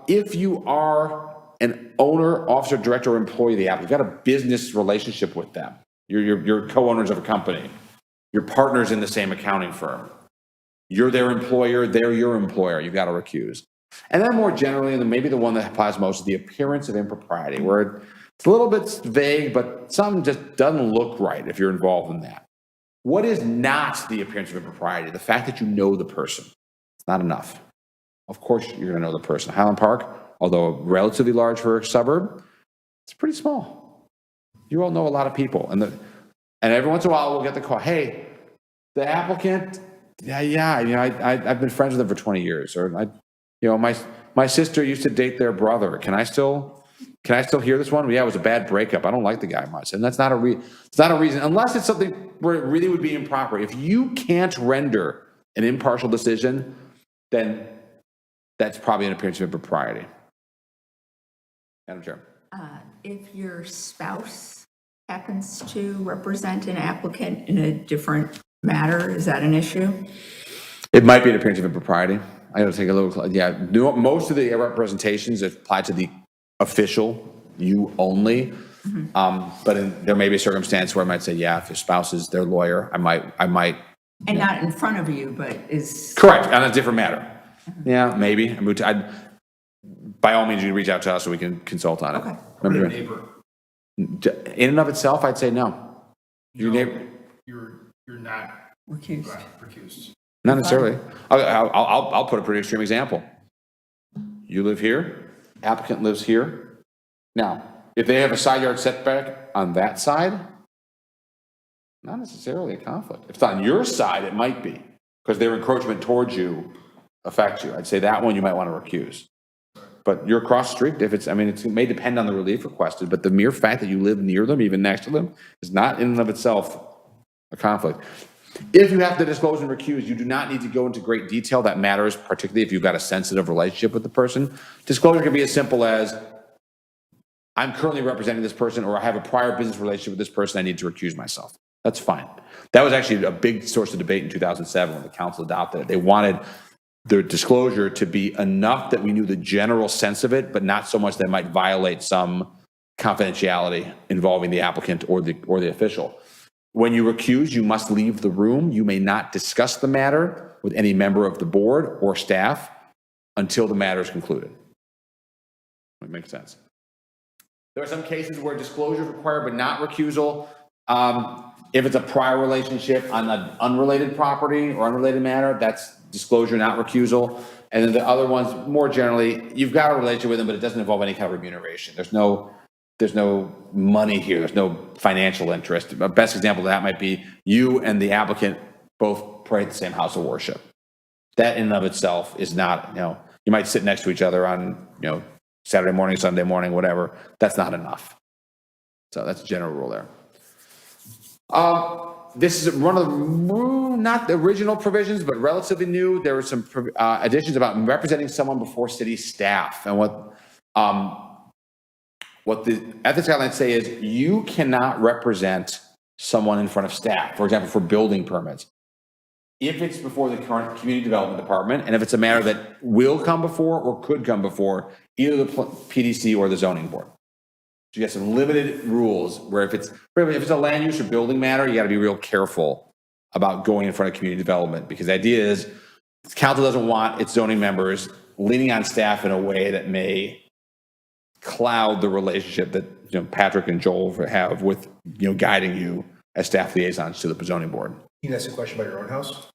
If you are an owner, officer, director, or employee of the applicant, you've got a business relationship with them. You're co-owners of a company. You're partners in the same accounting firm. You're their employer, they're your employer. You've got to recuse. And then more generally, and maybe the one that applies most, is the appearance of impropriety, where it's a little bit vague, but something just doesn't look right if you're involved in that. What is not the appearance of impropriety? The fact that you know the person. It's not enough. Of course you're going to know the person. Highland Park, although relatively large for a suburb, it's pretty small. You all know a lot of people. And every once in a while we'll get the call, hey, the applicant, I've been friends with them for 20 years. Or my sister used to date their brother. Can I still hear this one? Yeah, it was a bad breakup. I don't like the guy much. And that's not it's not a reason, unless it's something where it really would be improper. If you can't render an impartial decision, then that's probably an appearance of impropriety. Madam Chair. If your spouse happens to represent an applicant in a different matter, is that an issue? It might be an appearance of impropriety. I got to take a little, most of the representations apply to the official, you only. But there may be a circumstance where I might say, yeah, if your spouse is their lawyer, I might. And not in front of you, but is. Correct, on a different matter. Yeah, maybe. By all means, you can reach out to us so we can consult on it. Okay. Remember, neighbor. In and of itself, I'd say no. Your neighbor. You're not recused. Not necessarily. I'll put a pretty extreme example. You live here, applicant lives here. Now, if they have a side yard setback on that side, not necessarily a conflict. If it's on your side, it might be, because their encroachment towards you affects you. I'd say that one you might want to recuse. But you're across the street, it may depend on the relief requested, but the mere fact that you live near them, even next to them, is not in and of itself a conflict. If you have to disclose and recuse, you do not need to go into great detail. That matters, particularly if you've got a sensitive relationship with the person. Disclosure can be as simple as, I'm currently representing this person, or I have a prior business relationship with this person, I need to recuse myself. That's fine. That was actually a big source of debate in 2007 when the council adopted it. They wanted the disclosure to be enough that we knew the general sense of it, but not so much that it might violate some confidentiality involving the applicant or the official. When you recuse, you must leave the room. You may not discuss the matter with any member of the board or staff until the matter is concluded. That makes sense. There are some cases where disclosure is required, but not recusal. If it's a prior relationship on an unrelated property or unrelated matter, that's disclosure, not recusal. And then the other ones, more generally, you've got a relationship with them, but it doesn't involve any kind of remuneration. There's no money here. There's no financial interest. The best example of that might be you and the applicant both pray at the same house of worship. That in and of itself is not, you might sit next to each other on, Saturday morning, Sunday morning, whatever. That's not enough. So that's a general rule there. This is one of the, not the original provisions, but relatively new. There were some additions about representing someone before city staff. And what the ethics guidelines say is you cannot represent someone in front of staff, for example, for building permits. If it's before the current community development department, and if it's a matter that will come before or could come before either the PDC or the zoning board. So you got some limited rules where if it's a land use or building matter, you got to be real careful about going in front of community development, because the idea is council doesn't want its zoning members leaning on staff in a way that may cloud the relationship that, you know, Patrick and Joel have with, you know, guiding you as staff liaisons to the zoning board. Can you ask a question about your own house?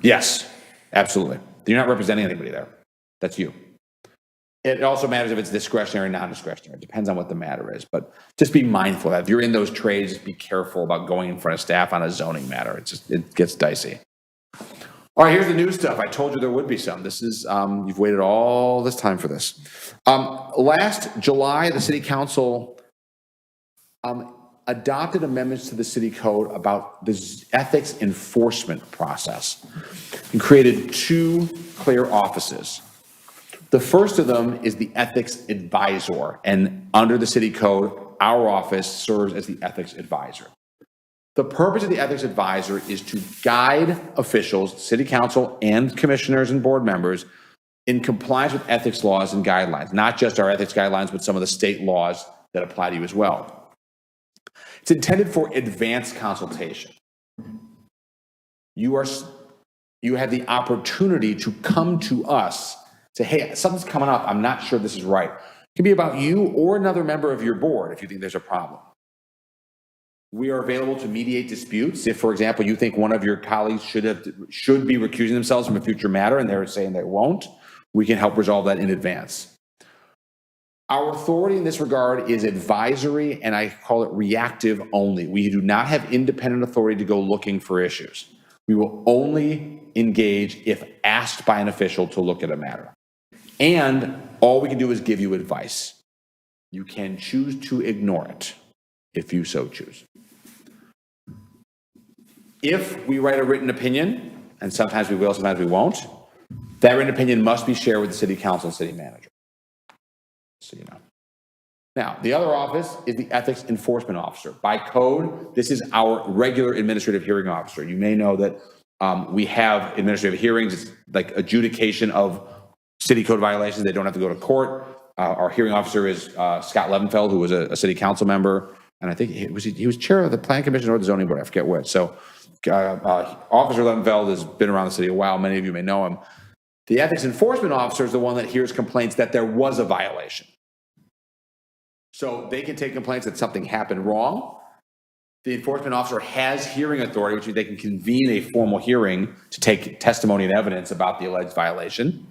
Yes, absolutely. You're not representing anybody there. That's you. It also matters if it's discretionary or non-discretionary. It depends on what the matter is, but just be mindful that if you're in those trades, be careful about going in front of staff on a zoning matter. It gets dicey. All right, here's the new stuff. I told you there would be some. This is, you've waited all this time for this. Last July, the city council adopted amendments to the city code about the ethics enforcement process and created 2 clear offices. The first of them is the ethics advisor, and under the city code, our office serves as the ethics advisor. The purpose of the ethics advisor is to guide officials, city council and commissioners and board members in compliance with ethics laws and guidelines, not just our ethics guidelines, but some of the state laws that apply to you as well. It's intended for advanced consultation. You have the opportunity to come to us, say, hey, something's coming up, I'm not sure this is right. It can be about you or another member of your board if you think there's a problem. We are available to mediate disputes. If, for example, you think one of your colleagues should be recusing themselves from a future matter and they're saying they won't, we can help resolve that in advance. Our authority in this regard is advisory, and I call it reactive only. We do not have independent authority to go looking for issues. We will only engage if asked by an official to look at a matter. And all we can do is give you advice. You can choose to ignore it if you so choose. If we write a written opinion, and sometimes we will, sometimes we won't, that written opinion must be shared with the city council and city manager. So you know. Now, the other office is the ethics enforcement officer. By code, this is our regular administrative hearing officer. You may know that we have administrative hearings. It's like adjudication of city code violations. They don't have to go to court. Our hearing officer is Scott Levenfeld, who was a city council member, and I think he was chair of the Plan Commission or the Zoning Board. I forget which. So, Officer Levenfeld has been around the city a while. Many of you may know him. The ethics enforcement officer is the one that hears complaints that there was a violation. So they can take complaints that something happened wrong. The enforcement officer has hearing authority, which means they can convene a formal hearing to take testimony and evidence about the alleged violation.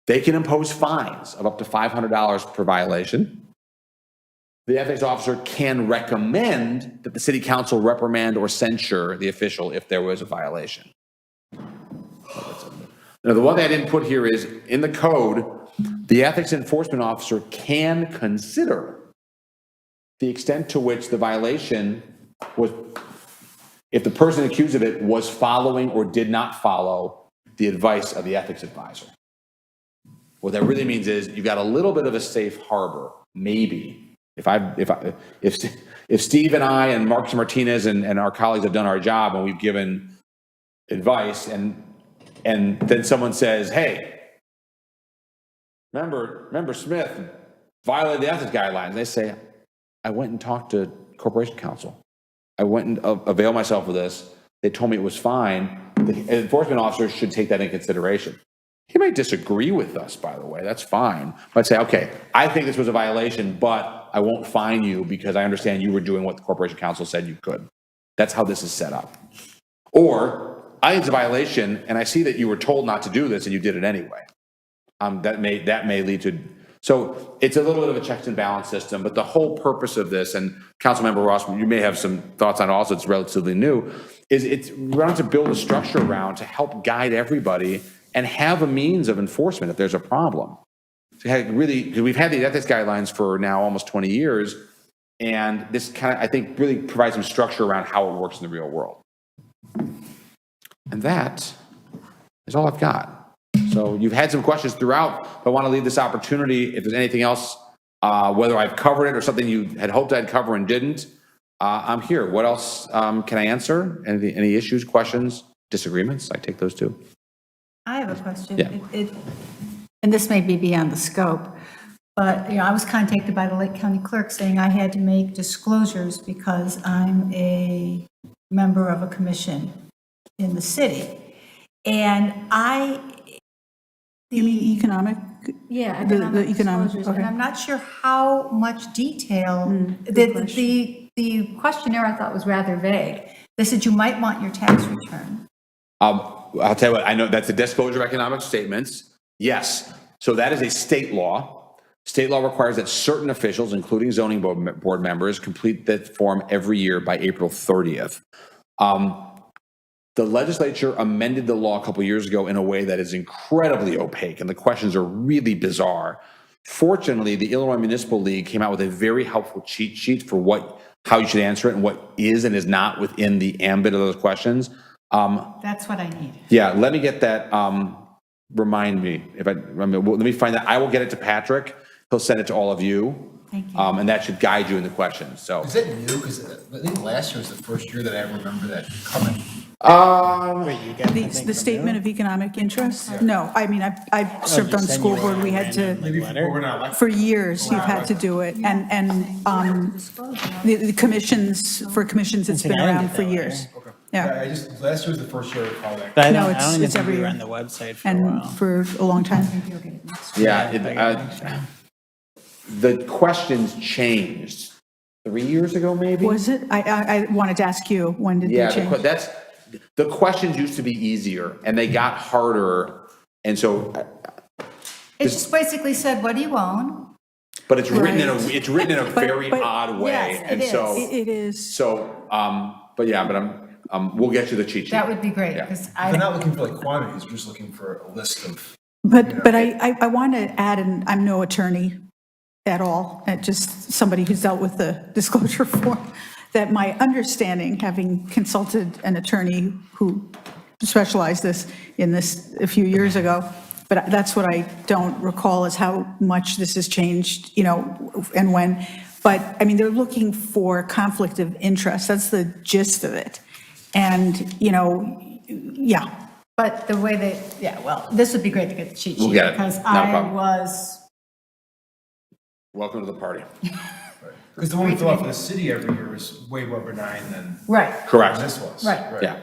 They can impose fines of up to $500 per violation. The ethics officer can recommend that the city council reprimand or censure the official if there was a violation. Now, the one thing I didn't put here is, in the code, the ethics enforcement officer can consider the extent to which the violation was, if the person accused of it was following or did not follow the advice of the ethics advisor. What that really means is you've got a little bit of a safe harbor, maybe. If Steve and I and Marcus Martinez and our colleagues have done our job and we've given advice and then someone says, hey, member Smith violated the ethics guidelines. They say, I went and talked to Corporation Counsel. I went and availed myself of this. They told me it was fine. The enforcement officer should take that in consideration. He might disagree with us, by the way. That's fine. But say, okay, I think this was a violation, but I won't fine you because I understand you were doing what the Corporation Counsel said you could. That's how this is set up. Or I think it's a violation, and I see that you were told not to do this, and you did it anyway. That may lead to. So it's a little bit of a checks and balance system, but the whole purpose of this, and Councilmember Ross, you may have some thoughts on it also, it's relatively new, is we want to build a structure around to help guide everybody and have a means of enforcement if there's a problem. So really, because we've had the ethics guidelines for now almost 20 years, and this kind of, I think, really provides some structure around how it works in the real world. And that is all I've got. So you've had some questions throughout, but I want to leave this opportunity, if there's anything else, whether I've covered it or something you had hoped I'd cover and didn't, I'm here. What else can I answer? Any issues, questions, disagreements? I take those too. I have a question. Yeah. And this may be beyond the scope, but I was contacted by the Lake County Clerk saying I had to make disclosures because I'm a member of a commission in the city. And You mean economic Yeah, The economic economic, disclosures, and okay. I'm not sure how much detail, the questionnaire I thought was rather vague. They said you might want your tax return. I'll tell you what, I know that's a disclosure of economic statements. Yes. So that is a state law. State law requires that certain officials, including zoning board members, complete that form every year by April 30th. The legislature amended the law a couple years ago in a way that is incredibly opaque, and the questions are really bizarre. Fortunately, the Illinois Municipal League came out with a very helpful cheat sheet for how you should answer it and what is and is not within the ambit of those questions. That's what I need. Yeah, let me get that. Remind me let me find that. I will get it to Patrick. He'll send it to all of you. Thank you. And that should guide you in the questions. So. Is it new? Because I think last year was the first year that I remember that coming. The statement of economic interest? No, I mean, I've served on the school board, we had to, for years, you've had to do it, and the commissions, it's been around for years. Yeah, Last year was the first year I recall that. But I No, don't it's even think every we were year. on the website for a and while. for a long time. Yeah, the questions changed 3 years ago, maybe? Was it? I wanted to ask you, when did they Yeah, change? the questions used to be easier and they got harder. And so, It just basically said, what do you own? but it's written in Right. it's written in a very but- odd way. Yes, And it so, It is. we'll get you the cheat sheet. That would be great, Yeah. because They're not looking for like quantities, we're just looking for a list of. But I want to add, and I'm no attorney at all, just somebody who's dealt with the disclosure form, that my understanding, having consulted an attorney who specialized in this a few years ago, but that's what I don't recall is how much this has changed, and when. But, I mean, they're looking for conflict of interest. That's the gist of it. And, yeah. But the way this would be great to get the cheat sheet. We'll get it. Because Not a I problem. was, Welcome to the party. Because the one we fill out for the city every year is way more benign than right, Correct. this was. Right. Yeah.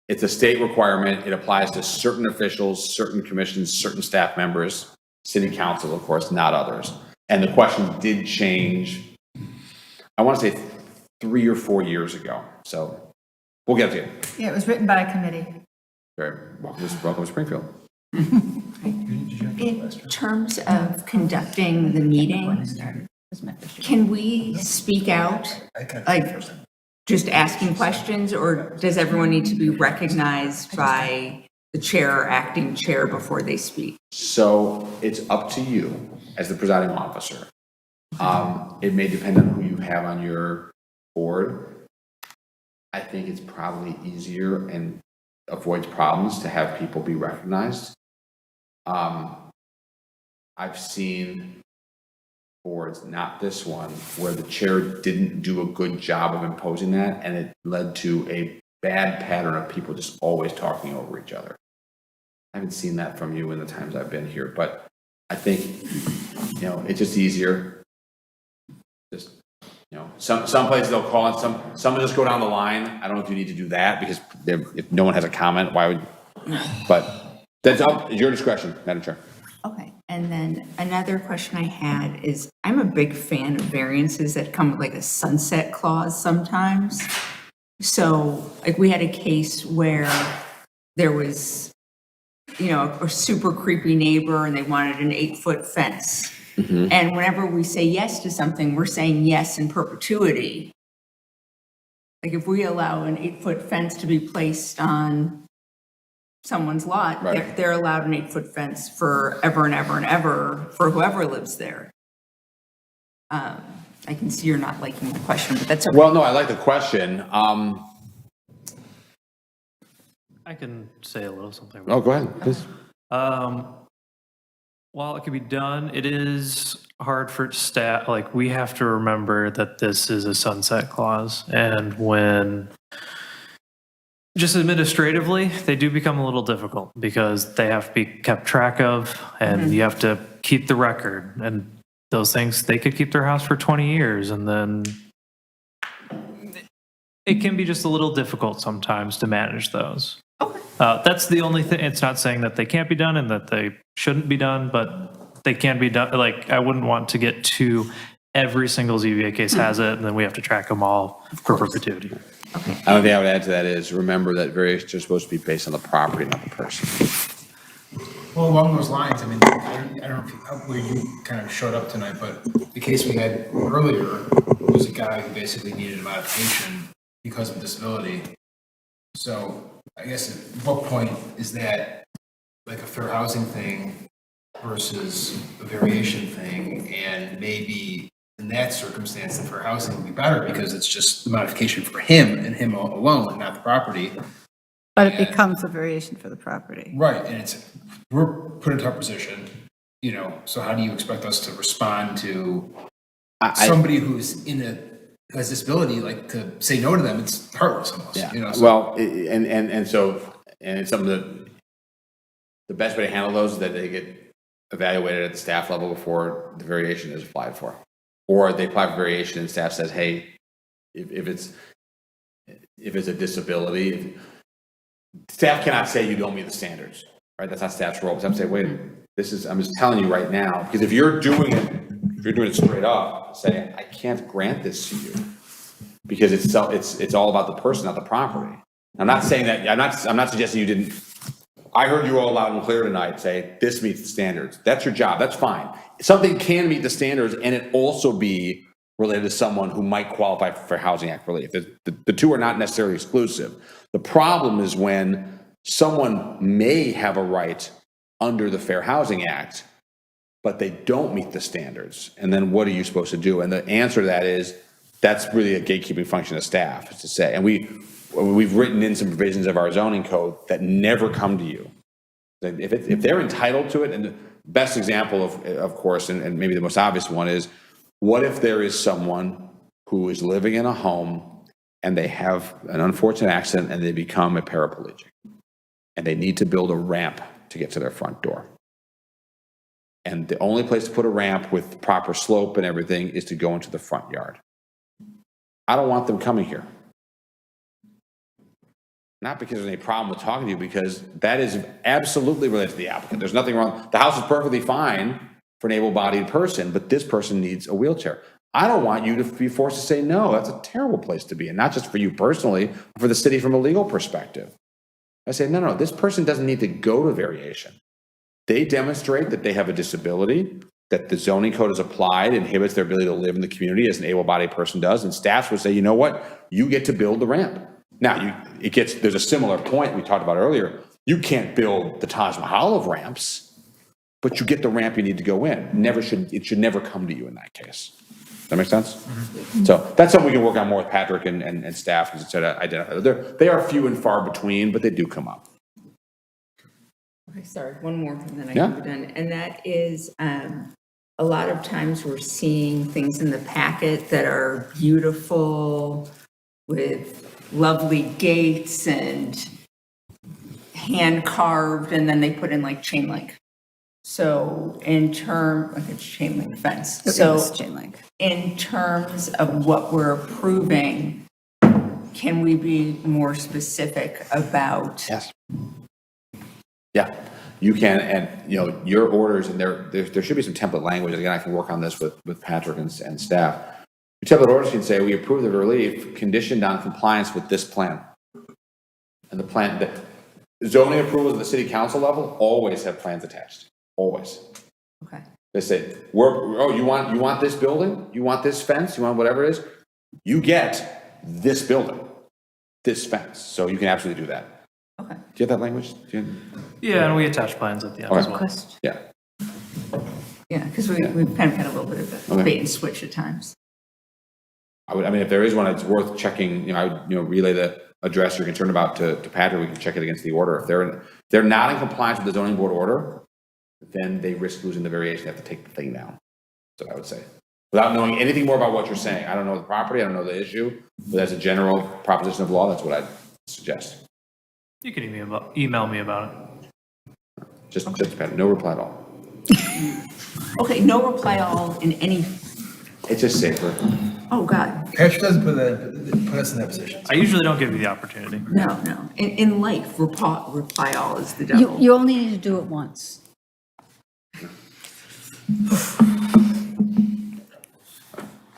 It's a state requirement. It applies to certain officials, certain commissions, certain staff members, city council, of course, not others. And the question did change, I want to say 3 or 4 years ago. So we'll get to you. yeah, it was written by a committee. Very welcome to Springfield. In terms of conducting the meeting, can we speak out, like just asking questions, or does everyone need to be recognized by the chair or acting chair before they speak? So it's up to you as the presiding officer. It may depend on who you have on your board. I think it's probably easier and avoids problems to have people be recognized. I've seen boards, not this one, where the chair didn't do a good job of imposing that, and it led to a bad pattern of people just always talking over each other. I haven't seen that from you in the times I've been here, but I think, it's just easier. Just, some places they'll call it, some will just go down the line. I don't know if you need to do that, because if no one has a comment, why would, but that's your discretion, Madam Chair. Okay, and then another question I had is, I'm a big fan of variances that come with like a sunset clause sometimes. So, like, we had a case where there was, a super creepy neighbor and they wanted an 8-foot fence. Mm-hmm. And whenever we say yes to something, we're saying yes in perpetuity. Like, if we allow an 8-foot fence to be placed on someone's lot, Right. they're allowed an 8-foot fence forever and ever and ever for whoever lives there. I can see you're not liking the question, but that's okay. Well, no, I like the question. I can say a little something. Oh, go ahead, please. While it can be done, it is hard for staff, like, we have to remember that this is a sunset clause, and when, just administratively, they do become a little difficult, because they have to be kept track of, and you have to keep the record, and those things, they could keep their house for 20 years, and then it can be just a little difficult sometimes to manage those. That's the only thing. It's not saying that they can't be done and that they shouldn't be done, but they can be done, like, I wouldn't want to get to every single ZBA case has it, and then we have to track them all for perpetuity. Okay. The only thing I would add to that is, remember that variations are supposed to be based on the property, not the person. Well, along those lines, I mean, I don't know where you kind of showed up tonight, but the case we had earlier was a guy who basically needed a modification because of disability. So I guess at what point is that like a fair housing thing versus a variation thing? And maybe in that circumstance, the fair housing would be better because it's just the modification for him and him alone, not the property. But it becomes a variation for the property. Right, and we're put into a position, you know, so how do you expect us to respond to somebody who has disability, like to say no to them? It's heartless almost, Yeah. you know? So. Well, and it's something that the best way to handle those is that they get evaluated at the staff level before the variation is applied for. Or they apply for variation and staff says, hey, if it's a disability, staff cannot say you don't meet the standards, right? That's not staff's role. Staff say, wait, I'm just telling you right now, because if you're doing it straight up, say, I can't grant this to you because it's all about the person, not the property. I'm not saying that, I'm not suggesting you didn't. I heard you all loud and clear tonight say, this meets the standards. That's your job. That's fine. Something can meet the standards and it also be related to someone who might qualify for Housing Act relief. The two are not necessarily exclusive. The problem is when someone may have a right under the Fair Housing Act, but they don't meet the standards. And then what are you supposed to do? And the answer to that is, that's really a gatekeeping function of staff, is to say. And we've written in some provisions of our zoning code that never come to you. If they're entitled to it, and the best example of course, and maybe the most obvious one is, what if there is someone who is living in a home and they have an unfortunate accident and they become a paraplegic and they need to build a ramp to get to their front door? And the only place to put a ramp with proper slope and everything is to go into the front yard. I don't want them coming here. Not because there's any problem with talking to you, because that is absolutely related to the applicant. There's nothing wrong. The house is perfectly fine for an able-bodied person, but this person needs a wheelchair. I don't want you to be forced to say no. That's a terrible place to be, and not just for you personally, but for the city from a legal perspective. I say, no, this person doesn't need to go to variation. They demonstrate that they have a disability, that the zoning code is applied, inhibits their ability to live in the community as an able-bodied person does, and staff would say, you know what? You get to build the ramp. Now, there's a similar point we talked about earlier. You can't build the Taj Mahal of ramps, but you get the ramp you need to go in. It should never come to you in that case. Does that make sense? Mm-hmm. So that's something we can work on more with Patrick and staff, instead of identify. They are few and far between, but they do come up. Okay, sorry, one more and then I Yeah. can be done. And that is, a lot of times we're seeing things in the packet that are beautiful with lovely gates and hand carved, and then they put in like chain link. So like it's chain link fence. So Chain link. in terms of what we're approving, can we be more specific about? Yes. Yeah, you can, and your orders, and there should be some template language. Again, I can work on this with Patrick and staff. Your template orders can say, we approve the relief conditioned on compliance with this plan. And the zoning approvals at the city council level always have plans attached, always. Okay. They say, you want this building? You want this fence? You want whatever it is? You get this building, this fence. So you can absolutely do that. Okay. Do you have that language? Yeah, and we attach plans at the end as well. Yeah. Yeah, because we've kind of had a little bit of a bait and switch at times. If there is one, it's worth checking. I would relay the address you're concerned about to Patrick. We can check it against the order. If they're not in compliance with the zoning board order, then they risk losing the variation. They have to take the thing down. So I would say, without knowing anything more about what you're saying, I don't know the property, I don't know the issue, but as a general proposition of law, that's what I'd suggest. You can email me about it. Just Patrick, no reply at all. Okay, no reply all in any, It's just safer. oh, God, Patrick doesn't put us in that position. I usually don't give you the opportunity. no. In life, reply all is the devil. You only need to do it once.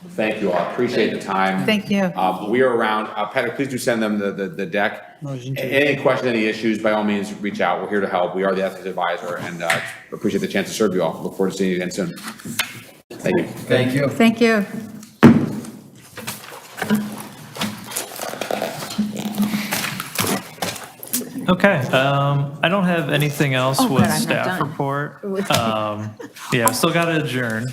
Thank you all, appreciate the time. Thank you. We are around, Patrick, please do send them the deck. Any questions, any issues, by all means, reach out, we're here to help, we are the ethics advisor, and appreciate the chance to serve you all, look forward to seeing you again soon. Thank you. Thank you. Thank you. Okay, I don't have anything else Oh, with good, I'm not staff done. report. Yeah, we still got to adjourn.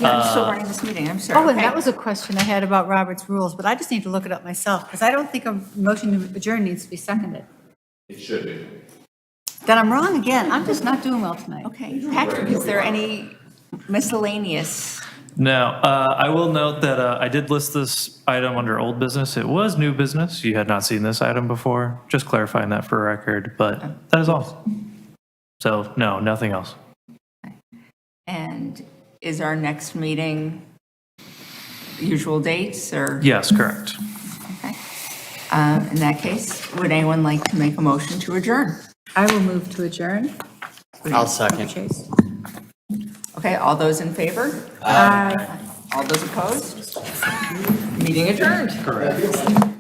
Yeah, I'm still running this meeting, I'm sorry. Oh, and Okay. that was a question I had about Robert's rules, but I just need to look it up myself, because I don't think a motion to adjourn needs to be seconded. It should be. Then I'm wrong again. I'm just not doing well tonight. Okay, Patrick, is there any miscellaneous? No, I will note that I did list this item under old business. It was new business. You had not seen this item before. Just clarifying that for record, but that is all. So, no, nothing else. And is our next meeting usual dates or? Yes, correct. Okay. In that case, would anyone like to make a motion to adjourn? I will move to adjourn. I'll second. Chase. Okay, all those in favor? Aye. All those opposed? Meeting adjourned. Correct.